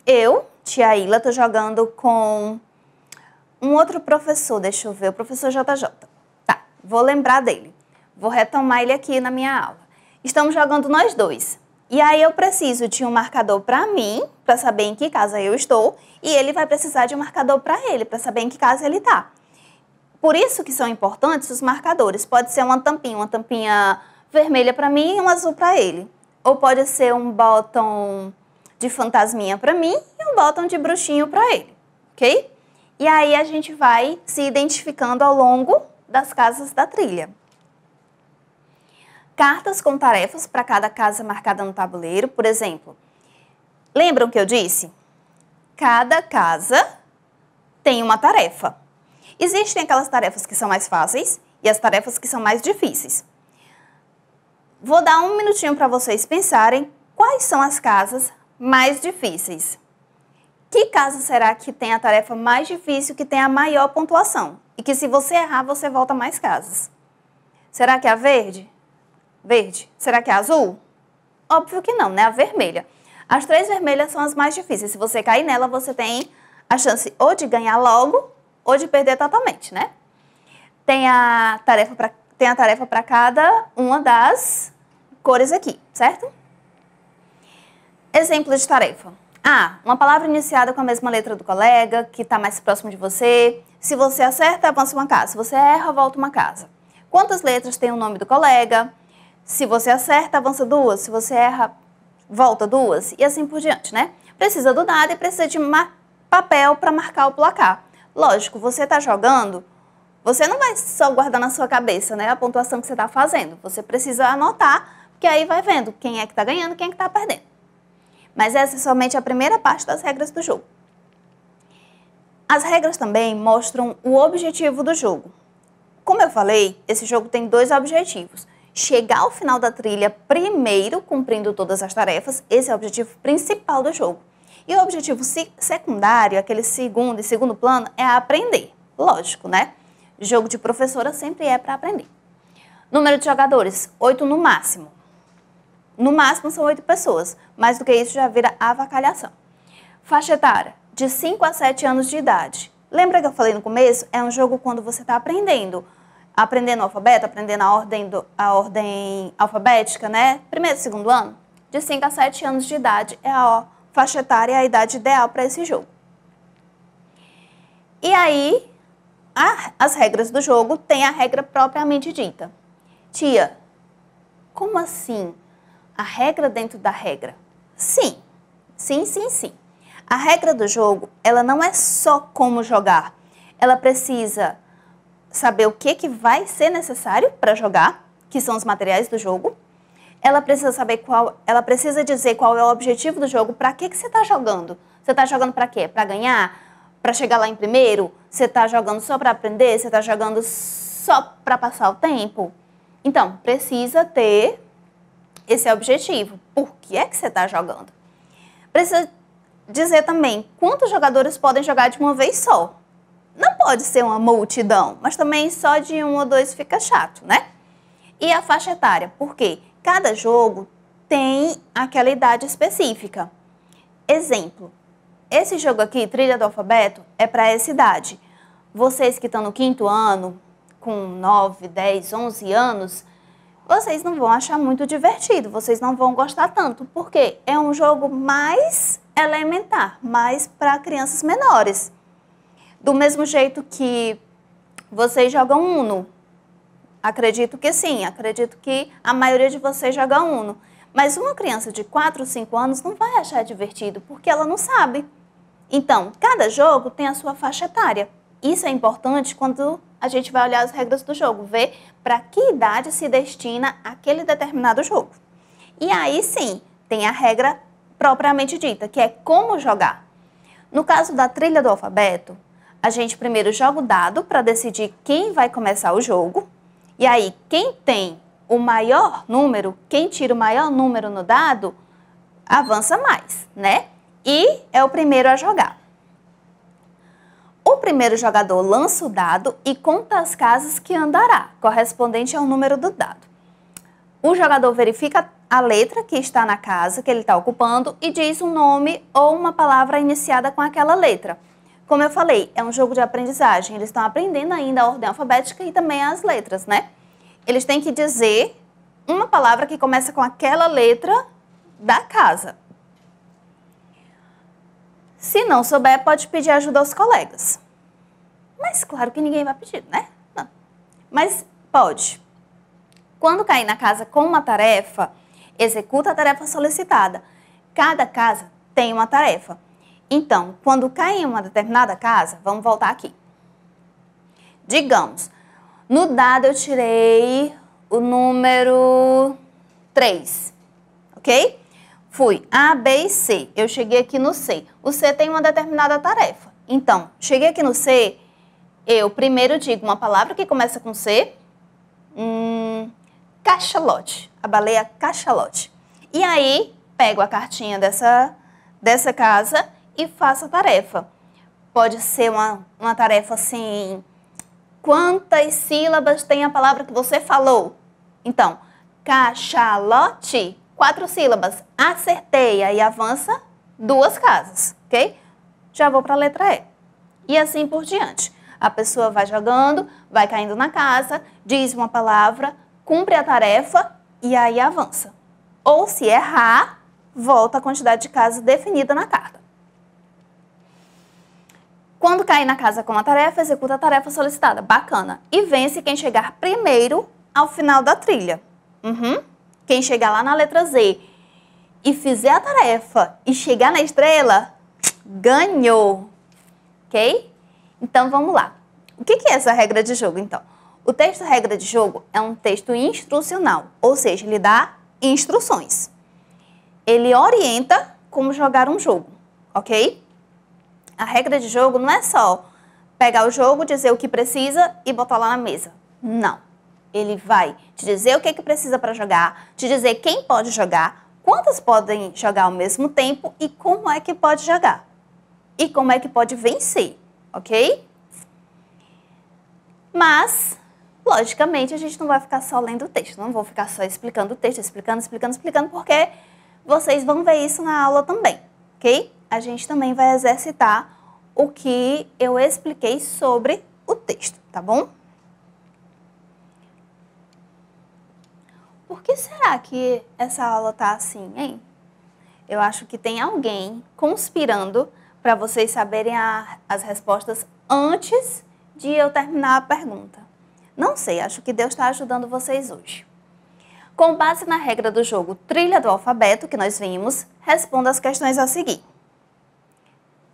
Speaker 2: eu, tia Ila, estou jogando com um outro professor, deixa eu ver, o professor JJ. Tá, vou lembrar dele. Vou retomar ele aqui na minha aula. Estamos jogando nós dois. E aí eu preciso de um marcador para mim, para saber em que casa eu estou, e ele vai precisar de um marcador para ele, para saber em que casa ele está. Por isso que são importantes os marcadores. Pode ser uma tampinha vermelha para mim e um azul para ele. Ou pode ser um bottom de fantasminha para mim e um bottom de bruxinho para ele, ok? E aí a gente vai se identificando ao longo das casas da trilha. Cartas com tarefas para cada casa marcada no tabuleiro, por exemplo. Lembram que eu disse? Cada casa tem uma tarefa. Existem aquelas tarefas que são mais fáceis e as tarefas que são mais difíceis. Vou dar um minutinho para vocês pensarem quais são as casas mais difíceis. Que casa será que tem a tarefa mais difícil, que tem a maior pontuação? E que se você errar, você volta mais casas. Será que é a verde? Verde. Será que é a azul? Óbvio que não, né? A vermelha. As 3 vermelhas são as mais difíceis. Se você cair nela, você tem a chance ou de ganhar logo ou de perder totalmente, né? Tem a tarefa para cada uma das cores aqui, certo? Exemplo de tarefa. Uma palavra iniciada com a mesma letra do colega, que está mais próximo de você. Se você acerta, avança uma casa. Se você erra, volta uma casa. Quantas letras tem o nome do colega? Se você acerta, avança 2. Se você erra, volta 2. E assim por diante, né? Precisa do dado e precisa de papel para marcar o placar. Lógico, você está jogando, você não vai só guardar na sua cabeça, né, a pontuação que você está fazendo. Você precisa anotar, porque aí vai vendo quem é que está ganhando e quem é que está perdendo. Mas essa é somente a primeira parte das regras do jogo. As regras também mostram o objetivo do jogo. Como eu falei, esse jogo tem 2 objetivos. Chegar ao final da trilha primeiro, cumprindo todas as tarefas, esse é o objetivo principal do jogo. E o objetivo secundário, aquele segundo plano, é aprender. Lógico, né? Jogo de professora sempre é para aprender. Número de jogadores, 8 no máximo. No máximo são 8 pessoas. Mais do que isso já vira avacalhação. Faixa etária, de 5 a 7 anos de idade. Lembra que eu falei no começo? É um jogo quando você está aprendendo. Aprendendo o alfabeto, aprendendo a ordem alfabética, né? Primeiro e segundo ano. De 5 a 7 anos de idade é a faixa etária é a idade ideal para esse jogo. E aí, as regras do jogo têm a regra propriamente dita. Tia, como assim? A regra dentro da regra? Sim. A regra do jogo, ela não é só como jogar. Ela precisa saber o que vai ser necessário para jogar, que são os materiais do jogo. Ela precisa saber ela precisa dizer qual é o objetivo do jogo, para que você está jogando. Você está jogando para quê? Para ganhar? Para chegar lá em primeiro? Você está jogando só para aprender? Você está jogando só para passar o tempo? Então, precisa ter esse objetivo. Por que é que você está jogando? Precisa dizer também quantos jogadores podem jogar de uma vez só. Não pode ser uma multidão, mas também só de 1 ou 2 fica chato, né? E a faixa etária, por quê? Cada jogo tem aquela idade específica. Exemplo, esse jogo aqui, Trilha do Alfabeto, é para essa idade. Vocês que estão no 5º ano, com 9, 10, 11 anos, vocês não vão achar muito divertido, vocês não vão gostar tanto, porque é um jogo mais elementar, mais para crianças menores. Do mesmo jeito que vocês jogam Uno. Acredito que sim, acredito que a maioria de vocês joga Uno. Mas uma criança de 4 ou 5 anos não vai achar divertido, porque ela não sabe. Então, cada jogo tem a sua faixa etária. Isso é importante quando a gente vai olhar as regras do jogo, ver para que idade se destina aquele determinado jogo. E aí sim, tem a regra propriamente dita, que é como jogar. No caso da trilha do alfabeto, a gente primeiro joga o dado para decidir quem vai começar o jogo. E aí, quem tem o maior número, quem tira o maior número no dado, avança mais, né? E é o primeiro a jogar. O primeiro jogador lança o dado e conta as casas que andará, correspondente ao número do dado. O jogador verifica a letra que está na casa que ele está ocupando e diz um nome ou uma palavra iniciada com aquela letra. Como eu falei, é um jogo de aprendizagem, eles estão aprendendo ainda a ordem alfabética e também as letras, né? Eles têm que dizer uma palavra que começa com aquela letra da casa. Se não souber, pode pedir ajuda aos colegas. Mas claro que ninguém vai pedir, né? Não. Mas pode. Quando cair na casa com uma tarefa, executa a tarefa solicitada. Cada casa tem uma tarefa. Então, quando cai em uma determinada casa, vamos voltar aqui. Digamos, no dado eu tirei o número 3, ok? Fui A, B e C. Eu cheguei aqui no C. O C tem uma determinada tarefa. Então, cheguei aqui no C, eu primeiro digo uma palavra que começa com C. Cachalote. A baleia cachalote. E aí, pego a cartinha dessa casa e faço a tarefa. Pode ser uma tarefa assim, quantas sílabas tem a palavra que você falou? Então, cachalote, 4 sílabas. Acertei, aí avança 2 casas, ok? Já vou para a letra E. E assim por diante. A pessoa vai jogando, vai caindo na casa, diz uma palavra, cumpre a tarefa e aí avança. Ou se errar, volta a quantidade de casas definida na carta. Quando cair na casa com a tarefa, executa a tarefa solicitada. Bacana. E vence quem chegar primeiro ao final da trilha. Quem chegar lá na letra Z e fizer a tarefa e chegar na estrela, ganhou. Ok? Então, vamos lá. O que é essa regra de jogo, então? O texto regra de jogo é um texto instrucional, ou seja, ele dá instruções. Ele orienta como jogar um jogo, ok? A regra de jogo não é só pegar o jogo, dizer o que precisa e botar lá na mesa. Não. Ele vai te dizer o que precisa para jogar, te dizer quem pode jogar, quantas podem jogar ao mesmo tempo e como é que pode jogar. E como é que pode vencer, ok? Mas, logicamente, a gente não vai ficar só lendo o texto. Não vou ficar só explicando o texto, explicando, porque vocês vão ver isso na aula também, ok? A gente também vai exercitar o que eu expliquei sobre o texto, tá bom? Por que será que essa aula tá assim, hein? Eu acho que tem alguém conspirando para vocês saberem as respostas antes de eu terminar a pergunta. Não sei, acho que Deus está ajudando vocês hoje. Com base na regra do jogo Trilha do Alfabeto que nós vimos, responda as questões a seguir.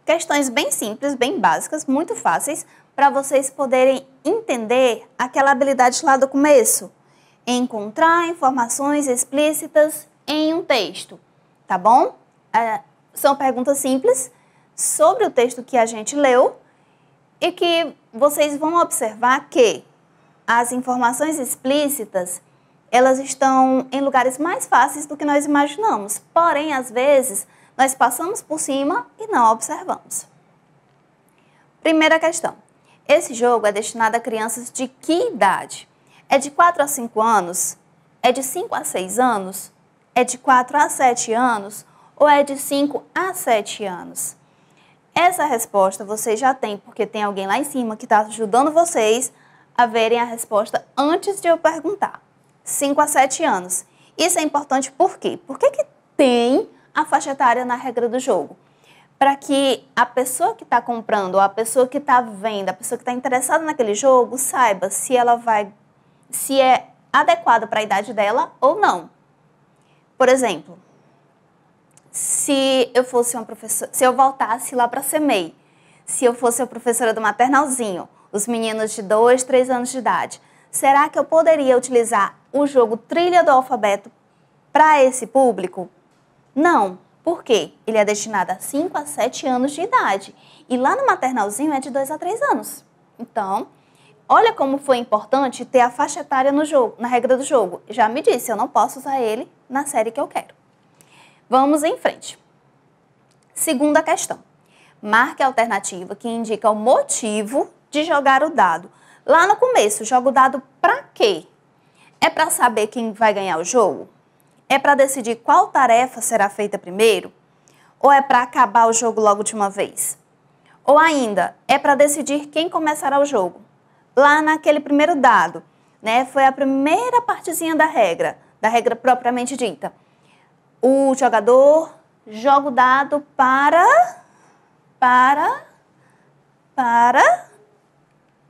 Speaker 2: Questões bem simples, bem básicas, muito fáceis, para vocês poderem entender aquela habilidade lá do começo. Encontrar informações explícitas em um texto, tá bom? São perguntas simples sobre o texto que a gente leu e que vocês vão observar que as informações explícitas, elas estão em lugares mais fáceis do que nós imaginamos. Porém, às vezes, nós passamos por cima e não observamos. Primeira questão. Esse jogo é destinado a crianças de que idade? É de 4 a 5 anos? É de 5 a 6 anos? É de 4 a 7 anos? Ou é de 5 a 7 anos? Essa resposta vocês já têm, porque tem alguém lá em cima que está ajudando vocês a verem a resposta antes de eu perguntar. 5 a 7 anos. Isso é importante por quê? Por que tem a faixa etária na regra do jogo? Para que a pessoa que está comprando, ou a pessoa que está vendo, a pessoa que está interessada naquele jogo, saiba se é adequado para a idade dela ou não. Por exemplo, se eu fosse uma professora, se eu voltasse lá para a CEMEI, se eu fosse a professora do maternalzinho, os meninos de 2, 3 anos de idade, será que eu poderia utilizar o jogo Trilha do Alfabeto para esse público? Não. Por quê? Ele é destinado a 5 a 7 anos de idade. E lá no maternalzinho é de 2 a 3 anos. Então, olha como foi importante ter a faixa etária no jogo, na regra do jogo. Já me disse, eu não posso usar ele na série que eu quero. Vamos em frente. Segunda questão. Marque a alternativa que indica o motivo de jogar o dado. Lá no começo, joga o dado para quê? É para saber quem vai ganhar o jogo? É para decidir qual tarefa será feita primeiro? Ou é para acabar o jogo logo de uma vez? Ou ainda, é para decidir quem começará o jogo? Lá naquele primeiro dado, né, foi a primeira partezinha da regra propriamente dita. O jogador joga o dado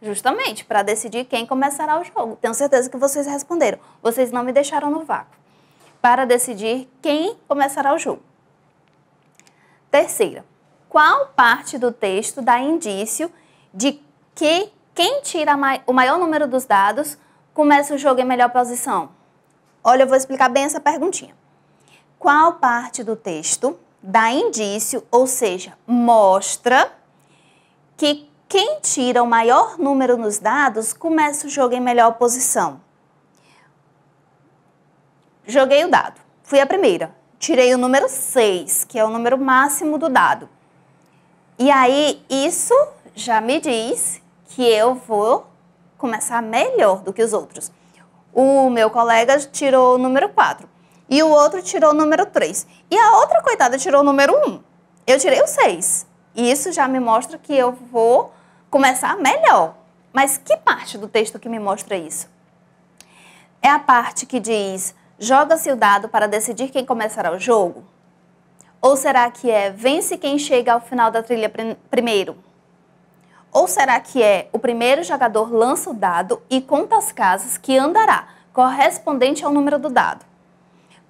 Speaker 2: justamente, para decidir quem começará o jogo. Tenho certeza que vocês responderam. Vocês não me deixaram no vácuo. Para decidir quem começará o jogo. Terceira, qual parte do texto dá indício de que quem tira o maior número dos dados começa o jogo em melhor posição? Olha, eu vou explicar bem essa perguntinha. Qual parte do texto dá indício, ou seja, mostra que quem tira o maior número nos dados começa o jogo em melhor posição? Joguei o dado, fui a primeira, tirei o número 6, que é o número máximo do dado. E aí, isso já me diz que eu vou começar melhor do que os outros. O meu colega tirou o número 4 e o outro tirou o número 3. E a outra coitada tirou o número 1. Eu tirei o 6. E isso já me mostra que eu vou começar melhor. Mas que parte do texto que me mostra isso? É a parte que diz: joga-se o dado para decidir quem começará o jogo? Ou será que é vence quem chega ao final da trilha primeiro? Ou será que é o primeiro jogador lança o dado e conta as casas que andará, correspondente ao número do dado?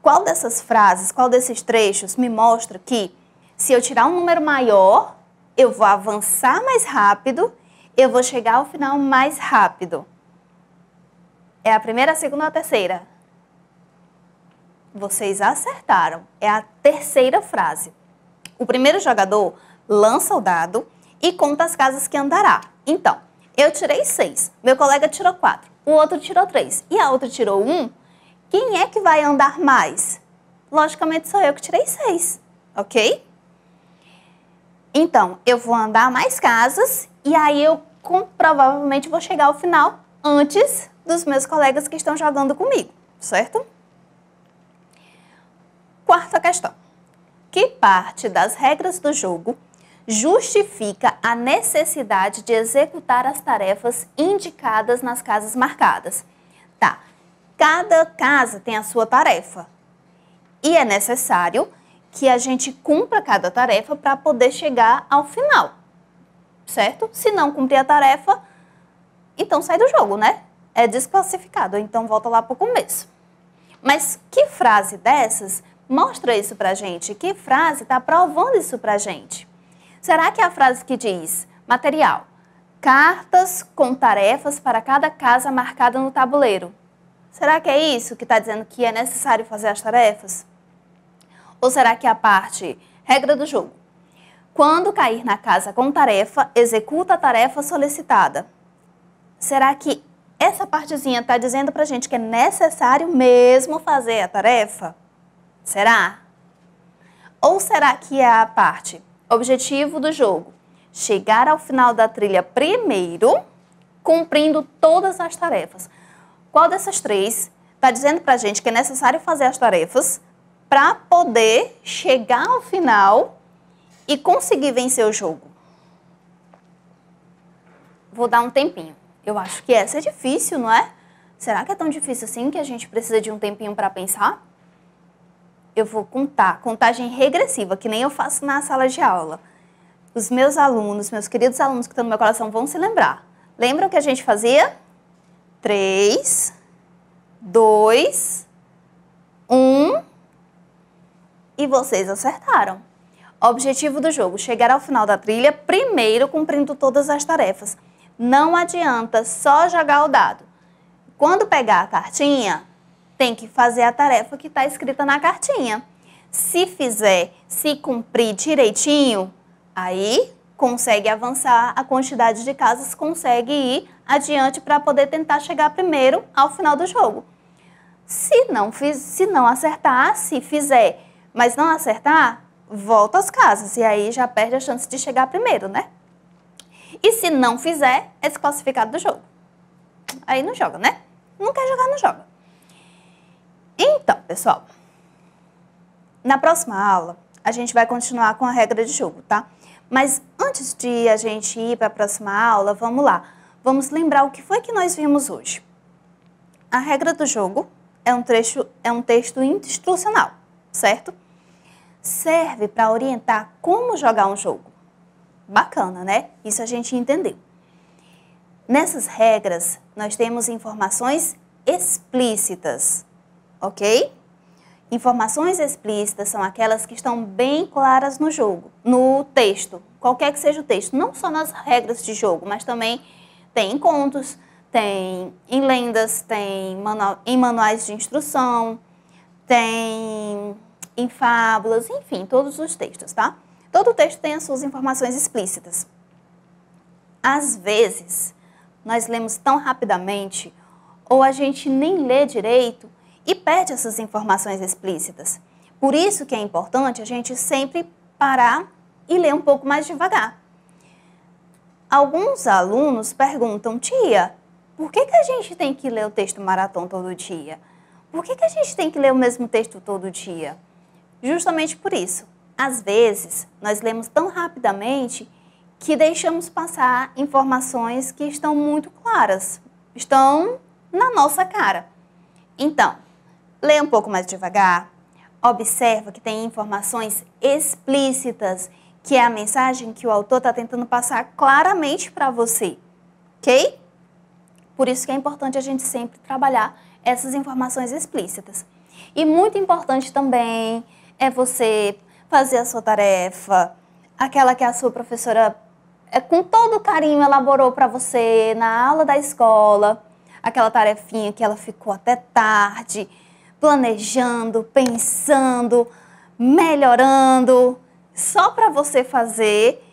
Speaker 2: Qual dessas frases, qual desses trechos me mostra que se eu tirar um número maior, eu vou avançar mais rápido, eu vou chegar ao final mais rápido? É a primeira, a segunda ou a terceira? Vocês acertaram. É a terceira frase. O primeiro jogador lança o dado e conta as casas que andará. Então, eu tirei 6, meu colega tirou 4, o outro tirou 3 e a outra tirou 1. Quem é que vai andar mais? Logicamente sou eu que tirei 6, ok? Então, eu vou andar mais casas e aí eu provavelmente vou chegar ao final antes dos meus colegas que estão jogando comigo, certo? Quarta questão. Que parte das regras do jogo justifica a necessidade de executar as tarefas indicadas nas casas marcadas? Tá. Cada casa tem a sua tarefa e é necessário que a gente cumpra cada tarefa para poder chegar ao final, certo? Se não cumprir a tarefa, então sai do jogo, né? É desclassificado, então volta lá para o começo. Mas que frase dessas mostra isso pra gente? Que frase está provando isso pra gente? Será que é a frase que diz, material, cartas com tarefas para cada casa marcada no tabuleiro? Será que é isso que está dizendo que é necessário fazer as tarefas? Ou será que é a parte, regra do jogo? Quando cair na casa com tarefa, executa a tarefa solicitada. Será que essa partezinha está dizendo pra gente que é necessário mesmo fazer a tarefa? Será? Ou será que é a parte, objetivo do jogo, chegar ao final da trilha primeiro, cumprindo todas as tarefas? Qual dessas três está dizendo pra gente que é necessário fazer as tarefas para poder chegar ao final e conseguir vencer o jogo? Vou dar um tempinho. Eu acho que essa é difícil, não é? Será que é tão difícil assim que a gente precisa de um tempinho para pensar? Eu vou contar, contagem regressiva, que nem eu faço na sala de aula. Os meus alunos, meus queridos alunos que estão no meu coração vão se lembrar. Lembram que a gente fazia? 3, 2, 1 e vocês acertaram. O objetivo do jogo: chegar ao final da trilha primeiro cumprindo todas as tarefas. Não adianta só jogar o dado. Quando pegar a cartinha, tem que fazer a tarefa que está escrita na cartinha. Se fizer, se cumprir direitinho, aí consegue avançar a quantidade de casas, consegue ir adiante para poder tentar chegar primeiro ao final do jogo. Se não acertar, se fizer, mas não acertar, volta às casas e aí já perde a chance de chegar primeiro, né? E se não fizer, é desclassificado do jogo. Aí não joga, né? Não quer jogar, não joga. Então, pessoal, na próxima aula, a gente vai continuar com a regra de jogo, tá? Mas antes de a gente ir para a próxima aula, vamos lá. Vamos lembrar o que foi que nós vimos hoje. A regra do jogo é um texto instrucional, certo? Serve para orientar como jogar um jogo. Bacana, né? Isso a gente entendeu. Nessas regras, nós temos informações explícitas, ok? Informações explícitas são aquelas que estão bem claras no jogo, no texto, qualquer que seja o texto, não só nas regras de jogo, mas também tem em contos, tem em lendas, tem em manuais de instrução, tem em fábulas, enfim, todos os textos, tá? Todo texto tem as suas informações explícitas. Às vezes, nós lemos tão rapidamente, ou a gente nem lê direito e perde essas informações explícitas. Por isso que é importante a gente sempre parar e ler um pouco mais devagar. Alguns alunos perguntam: tia, por que a gente tem que ler o texto maratona todo dia? Por que a gente tem que ler o mesmo texto todo dia? Justamente por isso. Às vezes, nós lemos tão rapidamente que deixamos passar informações que estão muito claras, estão na nossa cara. Então, leia um pouco mais devagar, observa que tem informações explícitas, que é a mensagem que o autor está tentando passar claramente para você, ok? Por isso que é importante a gente sempre trabalhar essas informações explícitas. E muito importante também é você fazer a sua tarefa, aquela que a sua professora com todo carinho elaborou para você na aula da escola, aquela tarefinha que ela ficou até tarde, planejando, pensando, melhorando, só para você fazer,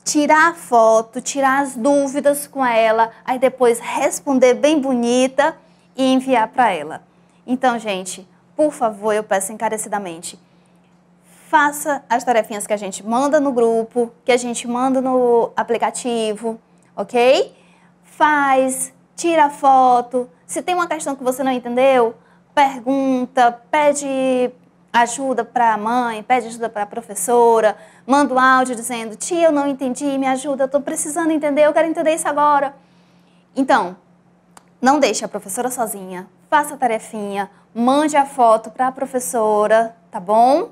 Speaker 2: tirar a foto, tirar as dúvidas com ela, aí depois responder bem bonita e enviar para ela. Então, gente, por favor, eu peço encarecidamente, faça as tarefinhas que a gente manda no grupo, que a gente manda no aplicativo, ok? Faz, tira a foto. Se tem uma questão que você não entendeu, pergunta, pede ajuda para a mãe, pede ajuda para a professora, manda um áudio dizendo: tia, eu não entendi, me ajuda, eu estou precisando entender, eu quero entender isso agora. Então, não deixe a professora sozinha, faça a tarefinha, mande a foto para a professora, tá bom?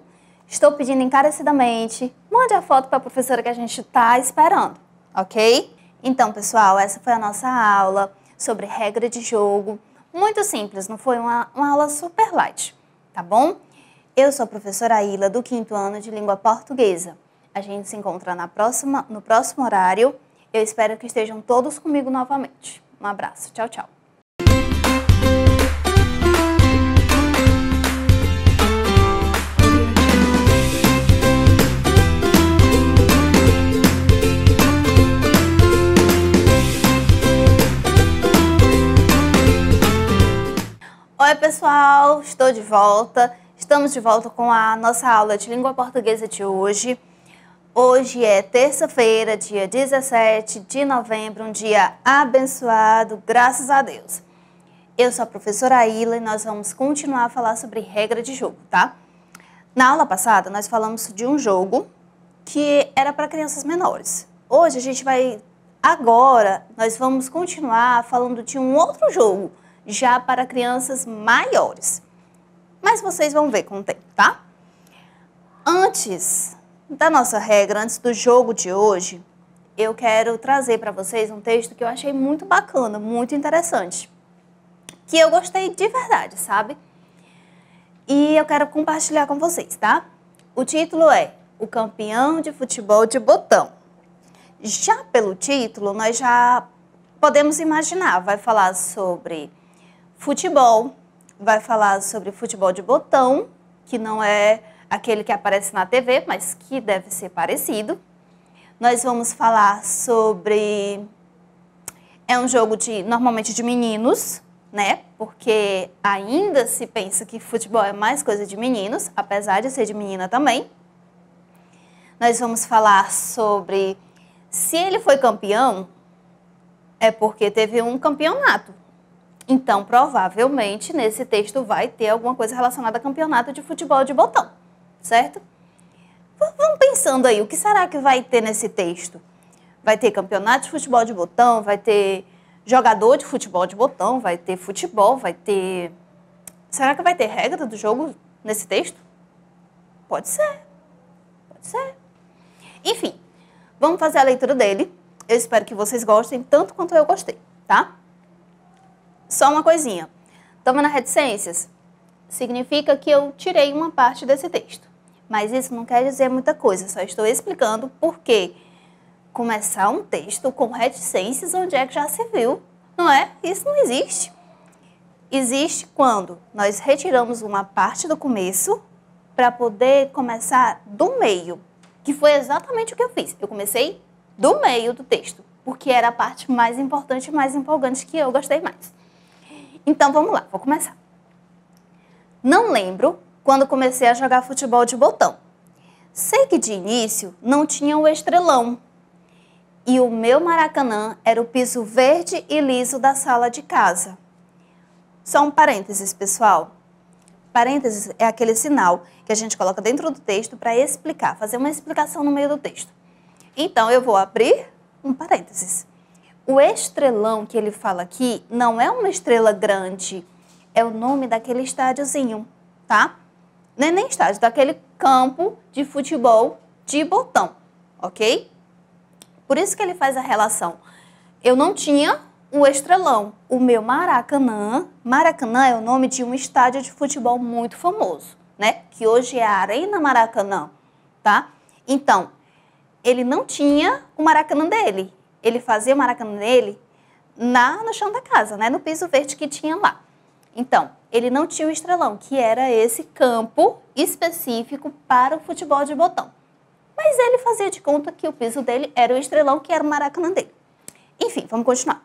Speaker 2: Estou pedindo encarecidamente, mande a foto para a professora que a gente está esperando, ok? Então, pessoal, essa foi a nossa aula sobre regra de jogo. Muito simples, não foi uma aula super light, tá bom? Eu sou a professora Aila, do 5º ano de Língua Portuguesa. A gente se encontra no próximo horário. Eu espero que estejam todos comigo novamente. Um abraço, tchau, tchau. Oi, pessoal, estou de volta. Estamos de volta com a nossa aula de língua portuguesa de hoje. Hoje é terça-feira, dia 17 de novembro, um dia abençoado, graças a Deus. Eu sou a professora Aila e nós vamos continuar a falar sobre regra de jogo, tá? Na aula passada, nós falamos de um jogo que era para crianças menores. Hoje, nós vamos continuar falando de um outro jogo, já para crianças maiores. Mas vocês vão ver com o tempo, tá? Antes da nossa regra, antes do jogo de hoje, eu quero trazer para vocês um texto que eu achei muito bacana, muito interessante. Que eu gostei de verdade, sabe? E eu quero compartilhar com vocês, tá? O título é O Campeão de Futebol de Botão. Já pelo título, nós já podemos imaginar, vai falar sobre futebol, vai falar sobre futebol de botão, que não é aquele que aparece na TV, mas que deve ser parecido. Nós vamos falar sobre... É um jogo normalmente de meninos, né? Porque ainda se pensa que futebol é mais coisa de meninos, apesar de ser de menina também. Nós vamos falar sobre se ele foi campeão, é porque teve um campeonato. Então, provavelmente, nesse texto vai ter alguma coisa relacionada a campeonato de futebol de botão, certo? Vamos pensando aí, o que será que vai ter nesse texto? Vai ter campeonato de futebol de botão, vai ter jogador de futebol de botão, vai ter futebol, vai ter... Será que vai ter regra do jogo nesse texto? Pode ser, pode ser. Enfim, vamos fazer a leitura dele. Eu espero que vocês gostem tanto quanto eu gostei, tá? Só uma coisinha. Estamos na reticências? Significa que eu tirei uma parte desse texto. Mas isso não quer dizer muita coisa, só estou explicando por que começar um texto com reticências onde é que já se viu, não é? Isso não existe. Existe quando nós retiramos uma parte do começo para poder começar do meio, que foi exatamente o que eu fiz. Eu comecei do meio do texto, porque era a parte mais importante e mais empolgante que eu gostei mais. Então, vamos lá, vou começar. Não lembro quando comecei a jogar futebol de botão. Sei que de início não tinha o estrelão. E o meu Maracanã era o piso verde e liso da sala de casa. Só um parênteses, pessoal. Parênteses é aquele sinal que a gente coloca dentro do texto para explicar, fazer uma explicação no meio do texto. Então, eu vou abrir um parênteses. O estrelão que ele fala aqui não é uma estrela grande, é o nome daquele estádiozinho, tá? Não é nem estádio, daquele campo de futebol de botão, ok? Por isso que ele faz a relação. Eu não tinha o estrelão. O meu Maracanã é o nome de um estádio de futebol muito famoso, né? Que hoje é a Arena Maracanã, tá? Então, ele não tinha o Maracanã dele. Ele fazia o Maracanã dele no chão da casa, né? No piso verde que tinha lá. Então, ele não tinha o estrelão, que era esse campo específico para o futebol de botão. Mas ele fazia de conta que o piso dele era o estrelão, que era o Maracanã dele. Enfim, vamos continuar.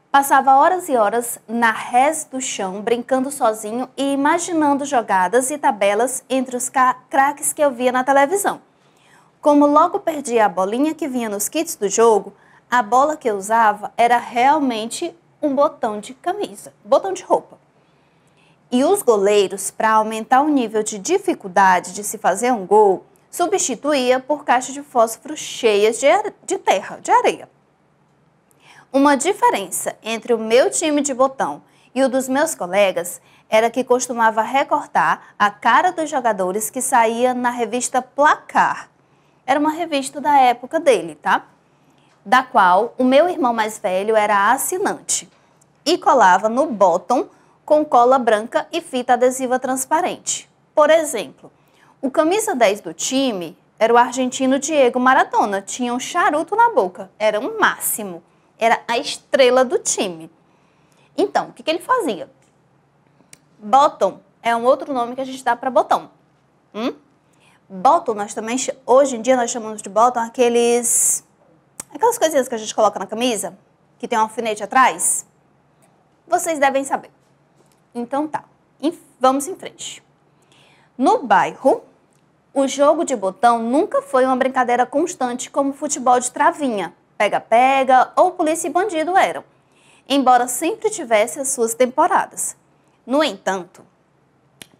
Speaker 2: Passava horas e horas na rés do chão, brincando sozinho e imaginando jogadas e tabelas entre os craques que eu via na televisão. Como logo perdia a bolinha que vinha nos kits do jogo, a bola que eu usava era realmente um botão de camisa, botão de roupa. E os goleiros, para aumentar o nível de dificuldade de se fazer um gol, substituía por caixas de fósforo cheias de terra, de areia. Uma diferença entre o meu time de botão e o dos meus colegas era que costumava recortar a cara dos jogadores que saía na revista Placar. Era uma revista da época dele, tá? Da qual o meu irmão mais velho era assinante. E colava no bottom com cola branca e fita adesiva transparente. Por exemplo, o camisa 10 do time era o argentino Diego Maradona. Tinha um charuto na boca. Era um máximo. Era a estrela do time. Então, o que ele fazia? Bottom é um outro nome que a gente dá para botão. Bottom, nós também, hoje em dia, nós chamamos de bottom aquelas coisinhas que a gente coloca na camisa, que tem um alfinete atrás. Vocês devem saber. Então tá, vamos em frente. No bairro, o jogo de botão nunca foi uma brincadeira constante como futebol de travinha, pega-pega ou polícia e bandido eram, embora sempre tivesse as suas temporadas. No entanto,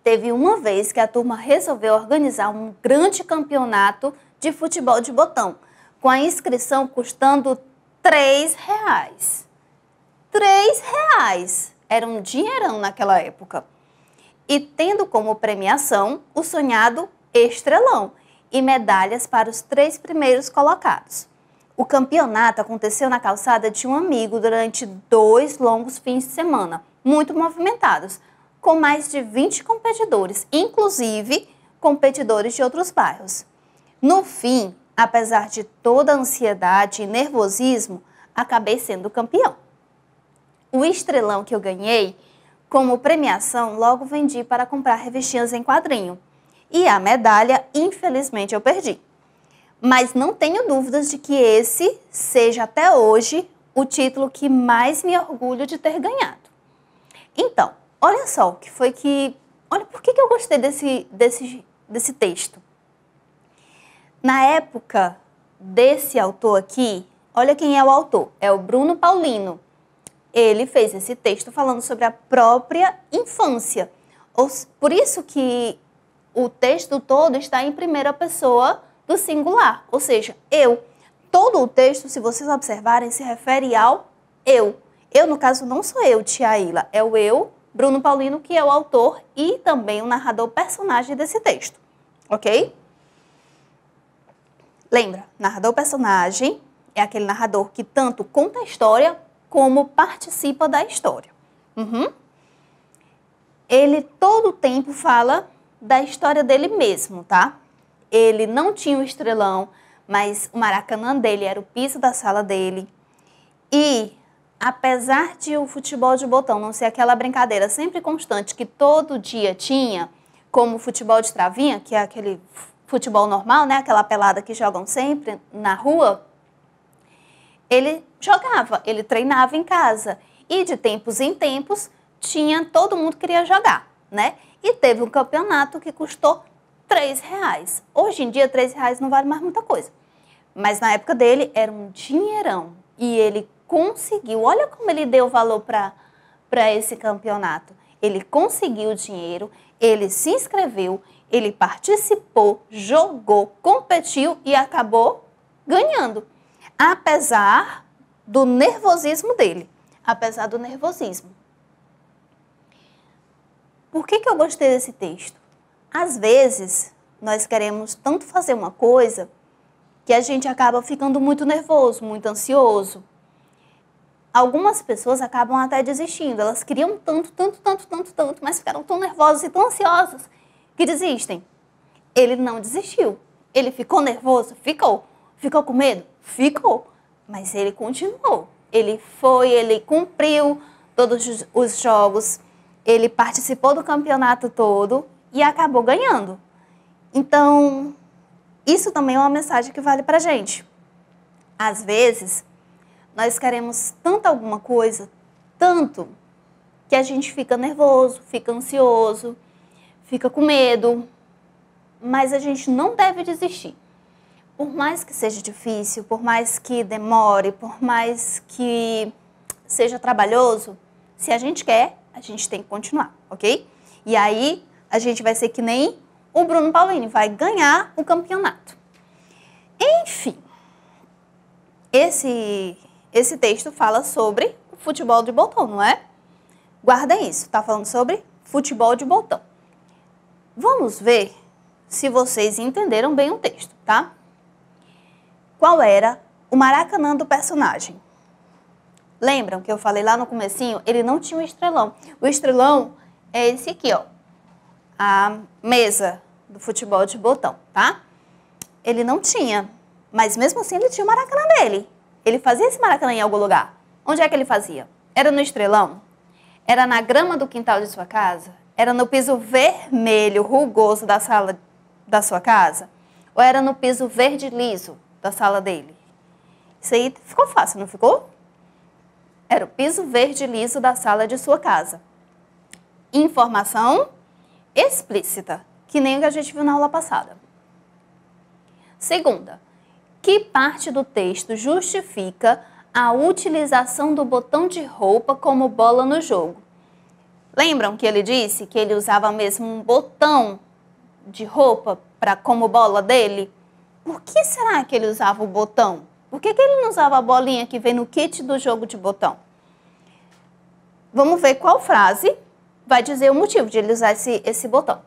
Speaker 2: teve uma vez que a turma resolveu organizar um grande campeonato de futebol de botão, com a inscrição custando R$3. R$3 era um dinheirão naquela época. E tendo como premiação o sonhado estrelão e medalhas para os 3 primeiros colocados. O campeonato aconteceu na calçada de um amigo durante 2 longos fins de semana, muito movimentados, com mais de 20 competidores, inclusive competidores de outros bairros. No fim, apesar de toda a ansiedade e nervosismo, acabei sendo campeão. O estrelão que eu ganhei, como premiação, logo vendi para comprar revistinhas em quadrinho. E a medalha, infelizmente, eu perdi. Mas não tenho dúvidas de que esse seja até hoje o título que mais me orgulho de ter ganhado. Então, olha só o que foi que... Olha, por que eu gostei desse texto? Na época desse autor aqui, olha quem é o autor, é o Bruno Paulino. Ele fez esse texto falando sobre a própria infância. Por isso que o texto todo está em primeira pessoa do singular, ou seja, eu. Todo o texto, se vocês observarem, se refere ao eu. Eu, no caso, não sou eu, Tia Ila, é o eu, Bruno Paulino, que é o autor e também o narrador personagem desse texto, ok? Lembra, narrador-personagem é aquele narrador que tanto conta a história como participa da história. Ele todo o tempo fala da história dele mesmo, tá? Ele não tinha o estrelão, mas o Maracanã dele era o piso da sala dele. E, apesar de o futebol de botão não ser aquela brincadeira sempre constante que todo dia tinha, como o futebol de travinha, que é aquele futebol normal, né? Aquela pelada que jogam sempre na rua, ele jogava, ele treinava em casa. E de tempos em tempos, todo mundo queria jogar, né? E teve um campeonato que custou R$3. Hoje em dia, R$3 não vale mais muita coisa. Mas na época dele, era um dinheirão. E ele conseguiu, olha como ele deu valor para esse campeonato. Ele conseguiu o dinheiro, ele se inscreveu, ele participou, jogou, competiu e acabou ganhando. Apesar do nervosismo dele. Apesar do nervosismo. Por que eu gostei desse texto? Às vezes, nós queremos tanto fazer uma coisa que a gente acaba ficando muito nervoso, muito ansioso. Algumas pessoas acabam até desistindo. Elas queriam tanto, mas ficaram tão nervosas e tão ansiosas que desistem. Ele não desistiu. Ele ficou nervoso? Ficou. Ficou com medo? Ficou. Mas ele continuou. Ele foi, ele cumpriu todos os jogos, ele participou do campeonato todo e acabou ganhando. Então, isso também é uma mensagem que vale pra gente. Às vezes, nós queremos tanto alguma coisa, tanto, que a gente fica nervoso, fica ansioso, fica com medo, mas a gente não deve desistir. Por mais que seja difícil, por mais que demore, por mais que seja trabalhoso, se a gente quer, a gente tem que continuar, ok? E aí, a gente vai ser que nem o Bruno Paulino, vai ganhar o campeonato. Enfim, esse texto fala sobre o futebol de botão, não é? Guardem isso, tá falando sobre futebol de botão. Vamos ver se vocês entenderam bem o texto, tá? Qual era o Maracanã do personagem? Lembram que eu falei lá no comecinho? Ele não tinha um estrelão. O estrelão é esse aqui, ó. A mesa do futebol de botão, tá? Ele não tinha, mas mesmo assim ele tinha o Maracanã dele. Ele fazia esse Maracanã em algum lugar. Onde é que ele fazia? Era no estrelão? Era na grama do quintal de sua casa? Era no piso vermelho rugoso da sala da sua casa? Ou era no piso verde liso da sala dele? Isso aí ficou fácil, não ficou? Era o piso verde liso da sala de sua casa. Informação explícita, que nem o que a gente viu na aula passada. Segunda, que parte do texto justifica a utilização do botão de roupa como bola no jogo? Lembram que ele disse que ele usava mesmo um botão de roupa como bola dele? Por que será que ele usava o botão? Por que ele não usava a bolinha que vem no kit do jogo de botão? Vamos ver qual frase vai dizer o motivo de ele usar esse botão.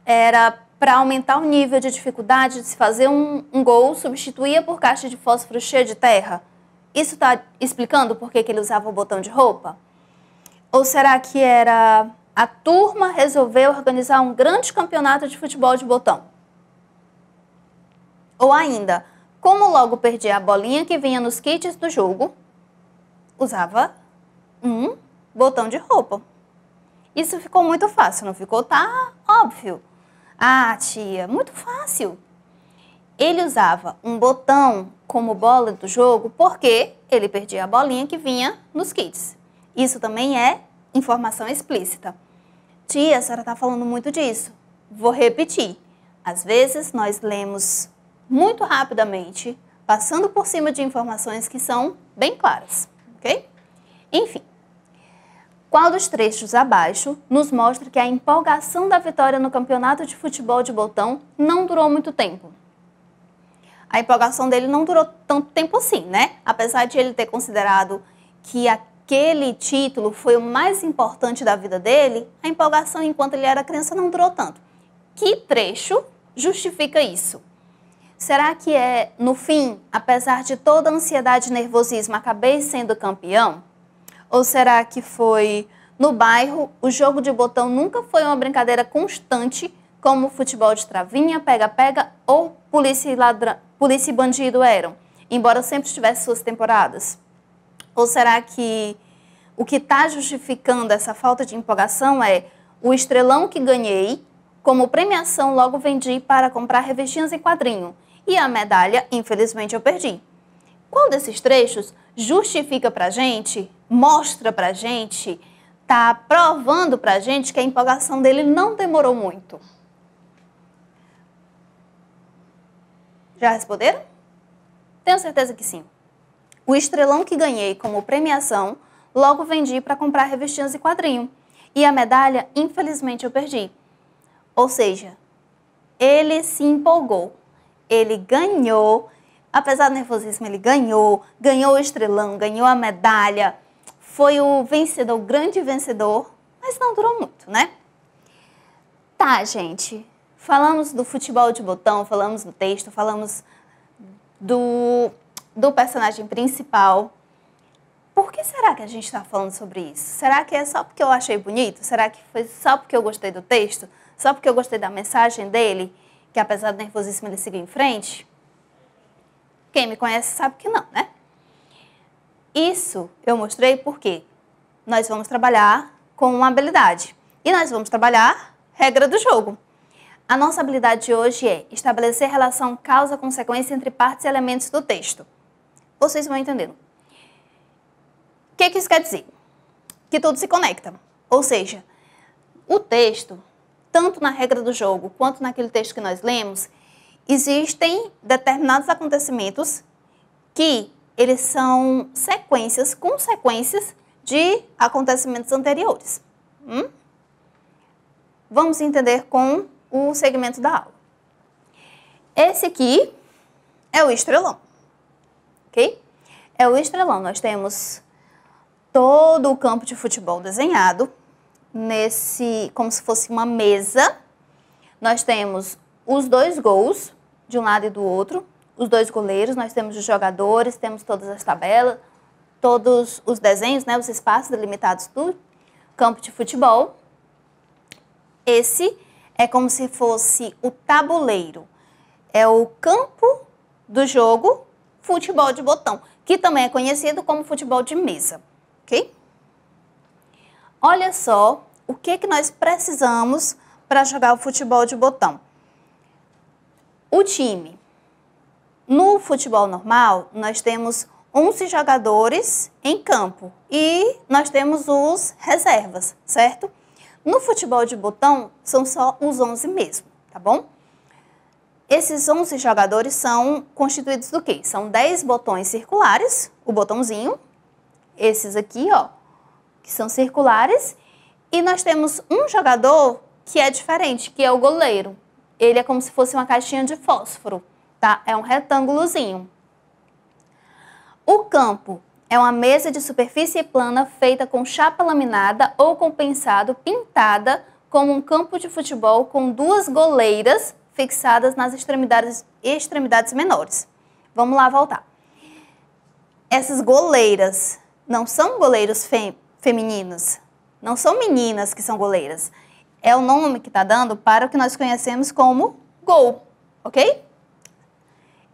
Speaker 2: Era para aumentar o nível de dificuldade de se fazer um gol, substituía por caixa de fósforo cheia de terra. Isso está explicando por que ele usava o botão de roupa? Ou será que era A turma resolveu organizar um grande campeonato de futebol de botão. Ou ainda, como logo perdi a bolinha que vinha nos kits do jogo, usava um botão de roupa. Isso ficou muito fácil, não ficou? Tá óbvio. Ah, tia, muito fácil. Ele usava um botão como bola do jogo porque ele perdia a bolinha que vinha nos kits. Isso também é informação explícita. Tia, a senhora está falando muito disso. Vou repetir. Às vezes nós lemos muito rapidamente, passando por cima de informações que são bem claras, ok? Enfim, qual dos trechos abaixo nos mostra que a empolgação da vitória no campeonato de futebol de botão não durou muito tempo? A empolgação dele não durou tanto tempo assim, né? Apesar de ele ter considerado que aquele título foi o mais importante da vida dele, a empolgação enquanto ele era criança não durou tanto. Que trecho justifica isso? Será que no fim, apesar de toda a ansiedade e nervosismo, acabei sendo campeão? Ou será que foi no bairro, o jogo de botão nunca foi uma brincadeira constante, como futebol de travinha, pega-pega ou polícia e bandido eram, embora sempre tivesse suas temporadas? Ou será que o que está justificando essa falta de empolgação é o estrelão que ganhei, como premiação logo vendi para comprar revistinhas em quadrinho, e a medalha, infelizmente, eu perdi? Qual desses trechos justifica pra gente, mostra pra gente, tá provando pra gente que a empolgação dele não demorou muito? Já responderam? Tenho certeza que sim. O estrelão que ganhei como premiação, logo vendi para comprar revistinhas e quadrinho. E a medalha, infelizmente, eu perdi. Ou seja, ele se empolgou. Ele ganhou, apesar do nervosismo, ele ganhou o estrelão, ganhou a medalha, foi o vencedor, o grande vencedor, mas não durou muito, né? Tá, gente, falamos do futebol de botão, falamos do texto, falamos do personagem principal. Por que será que a gente está falando sobre isso? Será que é só porque eu achei bonito? Será que foi só porque eu gostei do texto? Só porque eu gostei da mensagem dele? Que apesar do nervosismo ele seguiu em frente? Quem me conhece sabe que não, né? Isso eu mostrei porque nós vamos trabalhar com uma habilidade. E nós vamos trabalhar regra do jogo. A nossa habilidade de hoje é estabelecer relação causa-consequência entre partes e elementos do texto. Vocês vão entendendo. O que isso quer dizer? Que tudo se conecta. Ou seja, o texto, tanto na regra do jogo quanto naquele texto que nós lemos, existem determinados acontecimentos que eles são consequências de acontecimentos anteriores. Vamos entender com o segmento da aula. Esse aqui é o estrelão, ok? É o estrelão. Nós temos todo o campo de futebol desenhado como se fosse uma mesa. Nós temos os dois gols, de um lado e do outro, os dois goleiros, nós temos os jogadores, temos todas as tabelas, todos os desenhos, né, os espaços delimitados do campo de futebol. Esse é como se fosse o tabuleiro, é o campo do jogo futebol de botão, que também é conhecido como futebol de mesa, ok? Olha só o que nós precisamos para jogar o futebol de botão. O time. No futebol normal, nós temos 11 jogadores em campo e nós temos os reservas, certo? No futebol de botão, são só os 11 mesmo, tá bom? Esses 11 jogadores são constituídos do quê? São 10 botões circulares, o botãozinho, esses aqui, ó, que são circulares, e nós temos um jogador que é diferente, que é o goleiro. Ele é como se fosse uma caixinha de fósforo, tá? É um retângulozinho. O campo é uma mesa de superfície plana feita com chapa laminada ou compensado, pintada como um campo de futebol com 2 goleiras fixadas nas extremidades menores. Vamos lá voltar. Essas goleiras não são goleiros femininos, não são meninas que são goleiras. É o nome que está dando para o que nós conhecemos como gol, ok?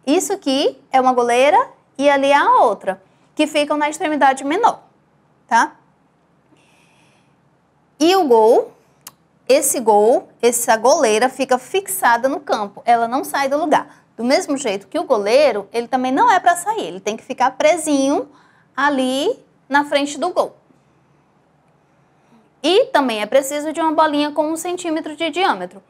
Speaker 2: Isso aqui é uma goleira e ali é a outra, que ficam na extremidade menor, tá? E o gol, essa goleira fica fixada no campo, ela não sai do lugar. Do mesmo jeito que o goleiro, ele também não é para sair, ele tem que ficar presinho ali na frente do gol. E também é preciso de uma bolinha com 1 centímetro de diâmetro.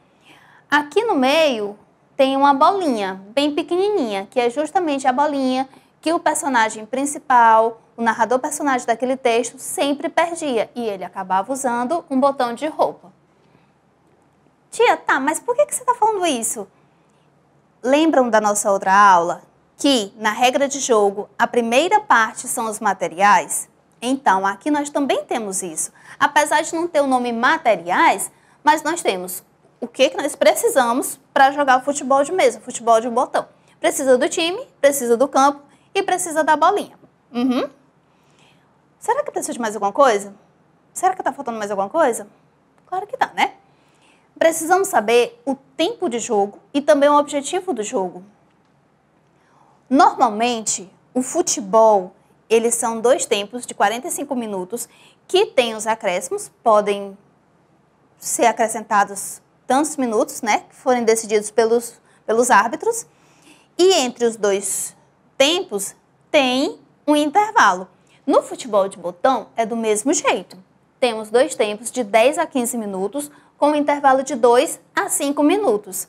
Speaker 2: Aqui no meio tem uma bolinha bem pequenininha, que é justamente a bolinha que o personagem principal, o narrador personagem daquele texto, sempre perdia. E ele acabava usando um botão de roupa. Tia, tá, mas por que você está falando isso? Lembram da nossa outra aula que, na regra de jogo, a primeira parte são os materiais? Então, aqui nós também temos isso. Apesar de não ter o nome materiais, mas nós temos o que nós precisamos para jogar o futebol de mesa, futebol de botão. Precisa do time, precisa do campo e precisa da bolinha. Será que precisa de mais alguma coisa? Será que está faltando mais alguma coisa? Claro que tá, né? Precisamos saber o tempo de jogo e também o objetivo do jogo. Normalmente, o futebol, eles são 2 tempos de 45 minutos que tem os acréscimos, podem ser acrescentados tantos minutos, né, que forem decididos pelos árbitros. E entre os 2 tempos tem um intervalo. No futebol de botão é do mesmo jeito. Temos 2 tempos de 10 a 15 minutos com um intervalo de 2 a 5 minutos.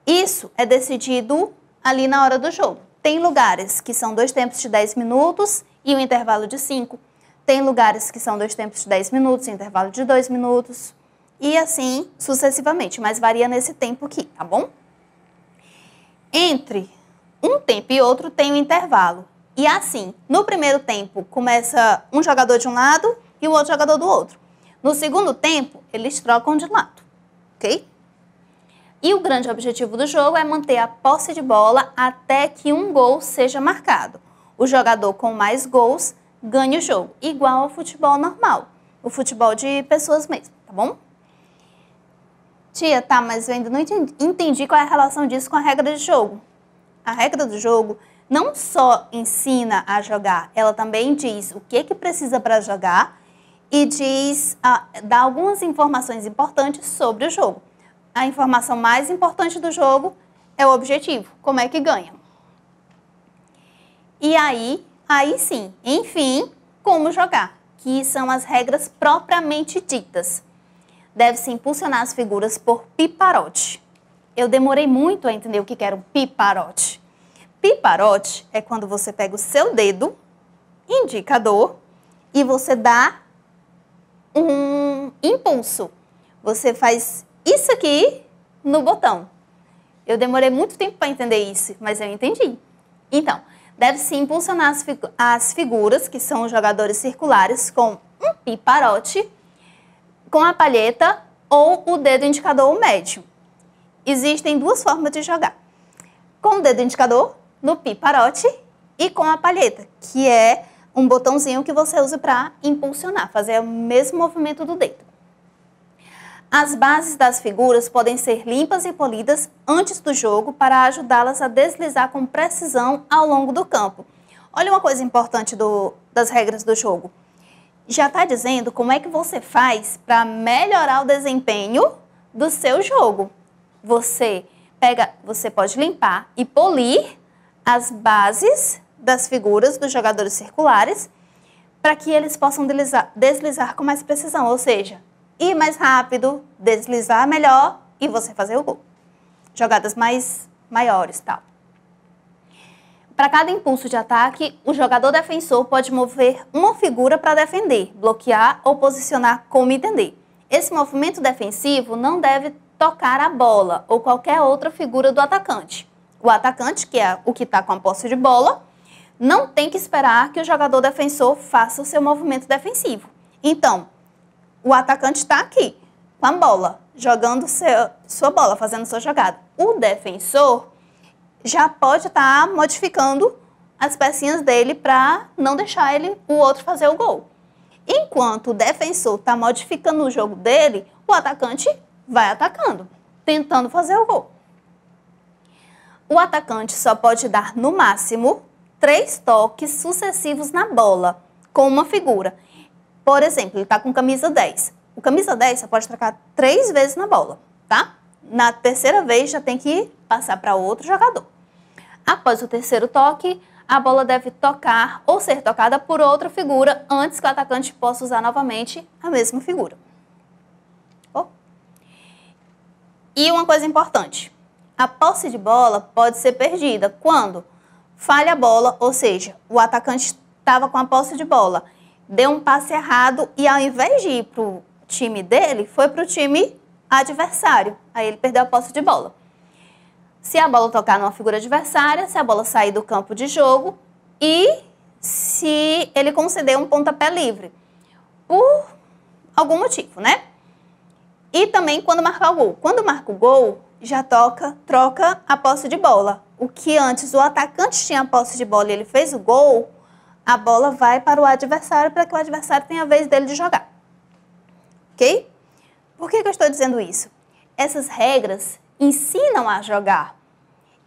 Speaker 2: Isso é decidido ali na hora do jogo. Tem lugares que são 2 tempos de 10 minutos e um intervalo de 5. Tem lugares que são 2 tempos de 10 minutos e um intervalo de 2 minutos. E assim sucessivamente, mas varia nesse tempo aqui, tá bom? Entre um tempo e outro tem um intervalo. E assim, no primeiro tempo começa um jogador de um lado e o outro jogador do outro. No segundo tempo, eles trocam de lado, ok? E o grande objetivo do jogo é manter a posse de bola até que um gol seja marcado. O jogador com mais gols ganha o jogo, igual ao futebol normal, o futebol de pessoas mesmo, tá bom? Tia, tá, mas eu ainda não entendi qual é a relação disso com a regra de jogo. A regra do jogo não só ensina a jogar, ela também diz o que precisa para jogar e dá algumas informações importantes sobre o jogo. A informação mais importante do jogo é o objetivo, como é que ganha. E aí sim, enfim, como jogar, que são as regras propriamente ditas. Deve-se impulsionar as figuras por piparote. Eu demorei muito a entender o que era um piparote. Piparote é quando você pega o seu dedo indicador e você dá um impulso. Você faz isso aqui no botão. Eu demorei muito tempo para entender isso, mas eu entendi. Então, deve-se impulsionar as figuras, que são os jogadores circulares, com um piparote, com a palheta ou o dedo indicador médio. Existem 2 formas de jogar. Com o dedo indicador, no piparote, e com a palheta, que é um botãozinho que você usa para impulsionar, fazer o mesmo movimento do dedo. As bases das figuras podem ser limpas e polidas antes do jogo para ajudá-las a deslizar com precisão ao longo do campo. Olha uma coisa importante das regras do jogo. Já está dizendo como é que você faz para melhorar o desempenho do seu jogo. Você pode limpar e polir as bases das figuras dos jogadores circulares para que eles possam deslizar com mais precisão, ou seja, ir mais rápido, deslizar melhor e você fazer o gol. Jogadas maiores, tal. Para cada impulso de ataque, o jogador defensor pode mover uma figura para defender, bloquear ou posicionar como entender. Esse movimento defensivo não deve tocar a bola ou qualquer outra figura do atacante. O atacante, que é o que está com a posse de bola, não tem que esperar que o jogador defensor faça o seu movimento defensivo. Então, o atacante está aqui, com a bola, jogando sua bola, fazendo sua jogada. O defensor já pode estar modificando as pecinhas dele para não deixar o outro fazer o gol. Enquanto o defensor está modificando o jogo dele, o atacante vai atacando, tentando fazer o gol. O atacante só pode dar, no máximo, 3 toques sucessivos na bola, com uma figura. Por exemplo, ele está com camisa 10. O camisa 10 você pode trocar 3 vezes na bola, tá? Na terceira vez já tem que passar para outro jogador. Após o terceiro toque, a bola deve tocar ou ser tocada por outra figura antes que o atacante possa usar novamente a mesma figura. Oh. E uma coisa importante, a posse de bola pode ser perdida quando falha a bola, ou seja, o atacante estava com a posse de bola, deu um passe errado e ao invés de ir para o time dele, foi para o time adversário. Aí ele perdeu a posse de bola. Se a bola tocar numa figura adversária, se a bola sair do campo de jogo e se ele conceder um pontapé livre, por algum motivo, né? E também quando marcar o gol. Quando marca o gol, já troca a posse de bola. O que antes o atacante tinha a posse de bola e ele fez o gol, a bola vai para o adversário para que o adversário tenha a vez dele de jogar. Ok? Por que eu estou dizendo isso? Essas regras ensinam a jogar.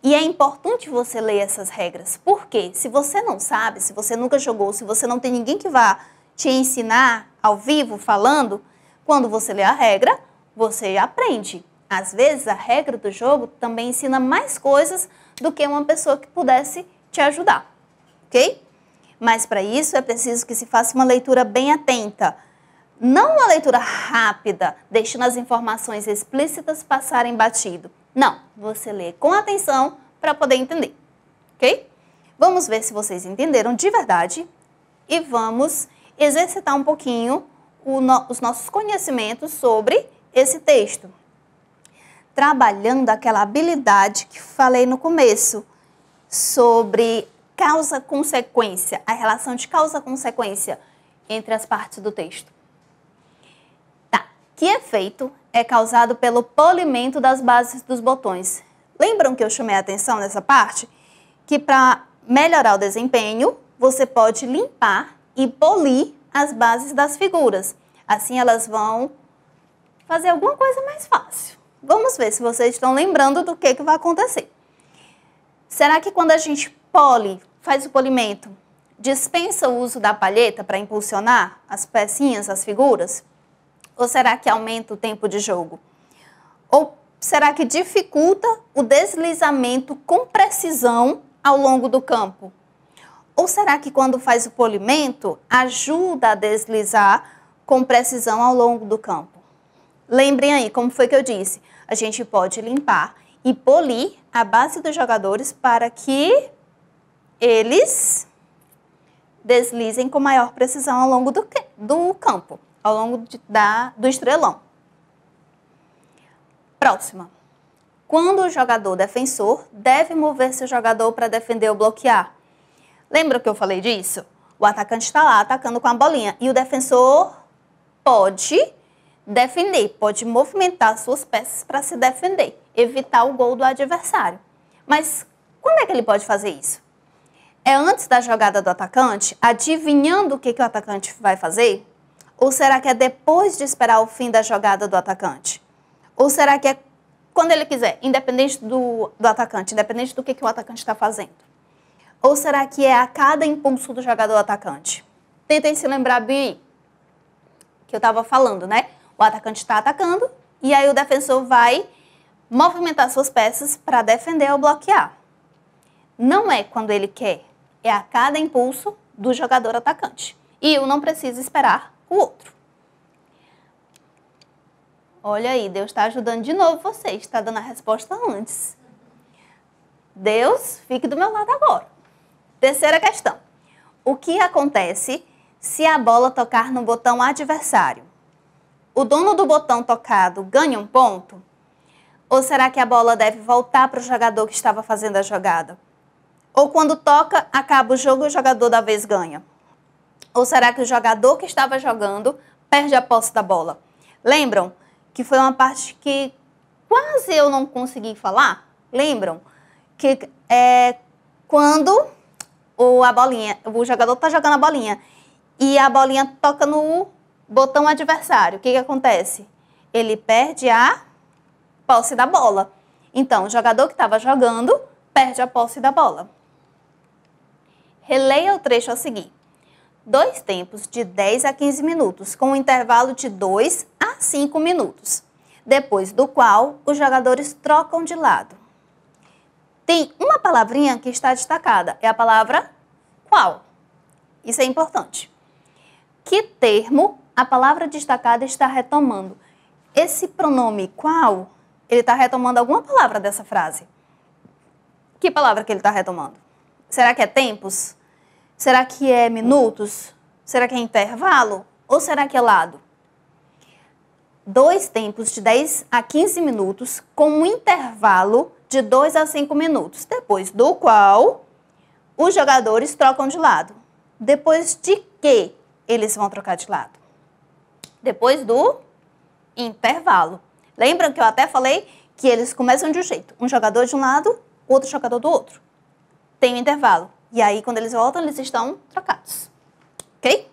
Speaker 2: E é importante você ler essas regras. Porque se você não sabe, se você nunca jogou, se você não tem ninguém que vá te ensinar ao vivo falando, quando você lê a regra, você aprende. Às vezes a regra do jogo também ensina mais coisas do que uma pessoa que pudesse te ajudar. Ok? Mas para isso é preciso que se faça uma leitura bem atenta. Não uma leitura rápida, deixando as informações explícitas passarem batido. Não, você lê com atenção para poder entender, ok? Vamos ver se vocês entenderam de verdade e vamos exercitar um pouquinho os nossos conhecimentos sobre esse texto. Trabalhando aquela habilidade que falei no começo sobre causa-consequência, a relação de causa-consequência entre as partes do texto. Que efeito é causado pelo polimento das bases dos botões? Lembram que eu chamei a atenção nessa parte? Que para melhorar o desempenho, você pode limpar e polir as bases das figuras. Assim elas vão fazer alguma coisa mais fácil. Vamos ver se vocês estão lembrando do que vai acontecer. Será que quando a gente faz o polimento, dispensa o uso da palheta para impulsionar as pecinhas, as figuras? Ou será que aumenta o tempo de jogo? Ou será que dificulta o deslizamento com precisão ao longo do campo? Ou será que quando faz o polimento, ajuda a deslizar com precisão ao longo do campo? Lembrem aí, como foi que eu disse? A gente pode limpar e polir a base dos jogadores para que eles deslizem com maior precisão ao longo do campo. Ao longo do estrelão. Próxima. Quando o jogador defensor deve mover seu jogador para defender ou bloquear? Lembra que eu falei disso? O atacante está lá atacando com a bolinha e o defensor pode defender, pode movimentar suas peças para se defender, evitar o gol do adversário. Mas quando é que ele pode fazer isso? É antes da jogada do atacante, adivinhando o que o atacante vai fazer? Ou será que é depois de esperar o fim da jogada do atacante? Ou será que é quando ele quiser, independente do atacante, independente do que o atacante está fazendo? Ou será que é a cada impulso do jogador atacante? Tentem se lembrar bem que eu estava falando, né? O atacante está atacando e aí o defensor vai movimentar suas peças para defender ou bloquear. Não é quando ele quer, é a cada impulso do jogador atacante. E eu não preciso esperar o outro. Olha aí, Deus está ajudando de novo vocês, está dando a resposta antes. Deus, fique do meu lado agora. Terceira questão. O que acontece se a bola tocar no botão adversário? O dono do botão tocado ganha um ponto? Ou será que a bola deve voltar para o jogador que estava fazendo a jogada? Ou quando toca, acaba o jogo e o jogador da vez ganha? Ou será que o jogador que estava jogando perde a posse da bola? Lembram que foi uma parte que quase eu não consegui falar? Lembram? Que é quando o jogador está jogando a bolinha e a bolinha toca no botão adversário, o que acontece? Ele perde a posse da bola. Então, o jogador que estava jogando perde a posse da bola. Releia o trecho a seguir. 2 tempos de 10 a 15 minutos, com um intervalo de 2 a 5 minutos, depois do qual os jogadores trocam de lado. Tem uma palavrinha que está destacada, é a palavra qual. Isso é importante. Que termo a palavra destacada está retomando? Esse pronome qual, ele está retomando alguma palavra dessa frase. Que palavra que ele está retomando? Será que é tempos? Será que é minutos? Será que é intervalo? Ou será que é lado? 2 tempos de 10 a 15 minutos com um intervalo de 2 a 5 minutos, depois do qual os jogadores trocam de lado. Depois de que eles vão trocar de lado? Depois do intervalo. Lembram que eu até falei que eles começam de um jeito. Um jogador de um lado, outro jogador do outro. Tem um intervalo. E aí, quando eles voltam, eles estão trocados. Ok?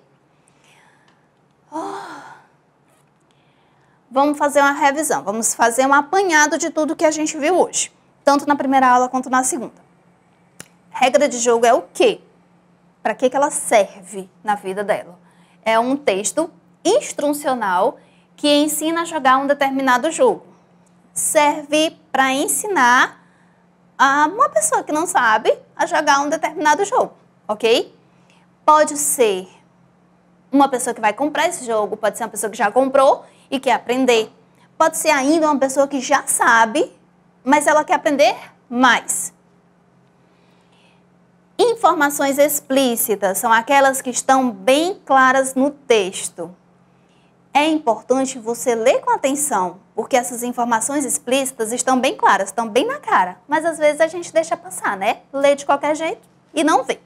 Speaker 2: Vamos fazer uma revisão. Vamos fazer um apanhado de tudo que a gente viu hoje. Tanto na primeira aula quanto na segunda. Regra de jogo é o quê? Para que ela serve na vida dela? É um texto instrucional que ensina a jogar um determinado jogo. Serve para ensinar a uma pessoa que não sabe a jogar um determinado jogo, ok? Pode ser uma pessoa que vai comprar esse jogo, pode ser uma pessoa que já comprou e quer aprender. Pode ser ainda uma pessoa que já sabe, mas ela quer aprender mais. Informações explícitas são aquelas que estão bem claras no texto. É importante você ler com atenção, porque essas informações explícitas estão bem claras, estão bem na cara. Mas às vezes a gente deixa passar, né? Lê de qualquer jeito e não vê.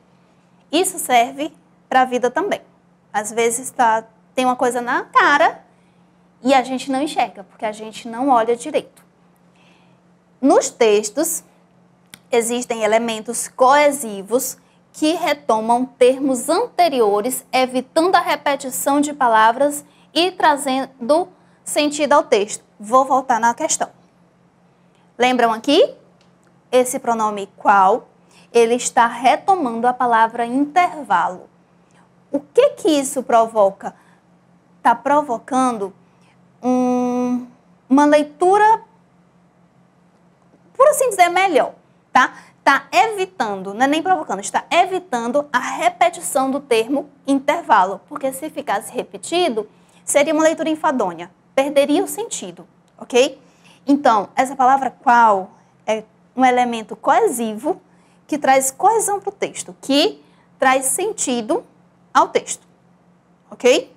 Speaker 2: Isso serve para a vida também. Às vezes tem uma coisa na cara e a gente não enxerga, porque a gente não olha direito. Nos textos, existem elementos coesivos que retomam termos anteriores, evitando a repetição de palavras e trazendo sentido ao texto. Vou voltar na questão. Lembram aqui? Esse pronome qual, ele está retomando a palavra intervalo. O que isso provoca? Está provocando uma leitura, por assim dizer, melhor, tá? Está evitando, não é nem provocando, está evitando a repetição do termo intervalo, porque se ficasse repetido, seria uma leitura enfadonha, perderia o sentido, ok? Então, essa palavra qual é um elemento coesivo que traz coesão para o texto, que traz sentido ao texto, ok?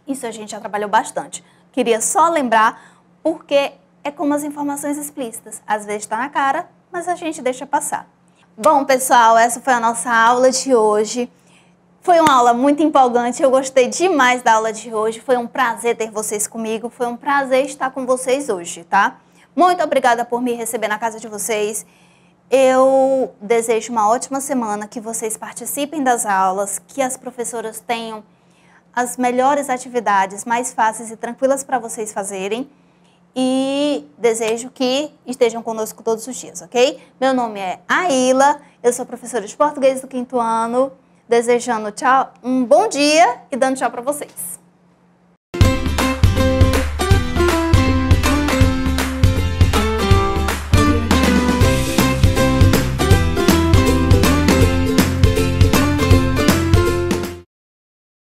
Speaker 2: Isso a gente já trabalhou bastante. Queria só lembrar, porque é como as informações explícitas. Às vezes está na cara, mas a gente deixa passar. Bom, pessoal, essa foi a nossa aula de hoje. Foi uma aula muito empolgante, eu gostei demais da aula de hoje. Foi um prazer ter vocês comigo, foi um prazer estar com vocês hoje, tá? Muito obrigada por me receber na casa de vocês. Eu desejo uma ótima semana, que vocês participem das aulas, que as professoras tenham as melhores atividades, mais fáceis e tranquilas para vocês fazerem. E desejo que estejam conosco todos os dias, ok? Meu nome é Aila, eu sou professora de português do 5º ano, desejando um bom dia e dando tchau para vocês.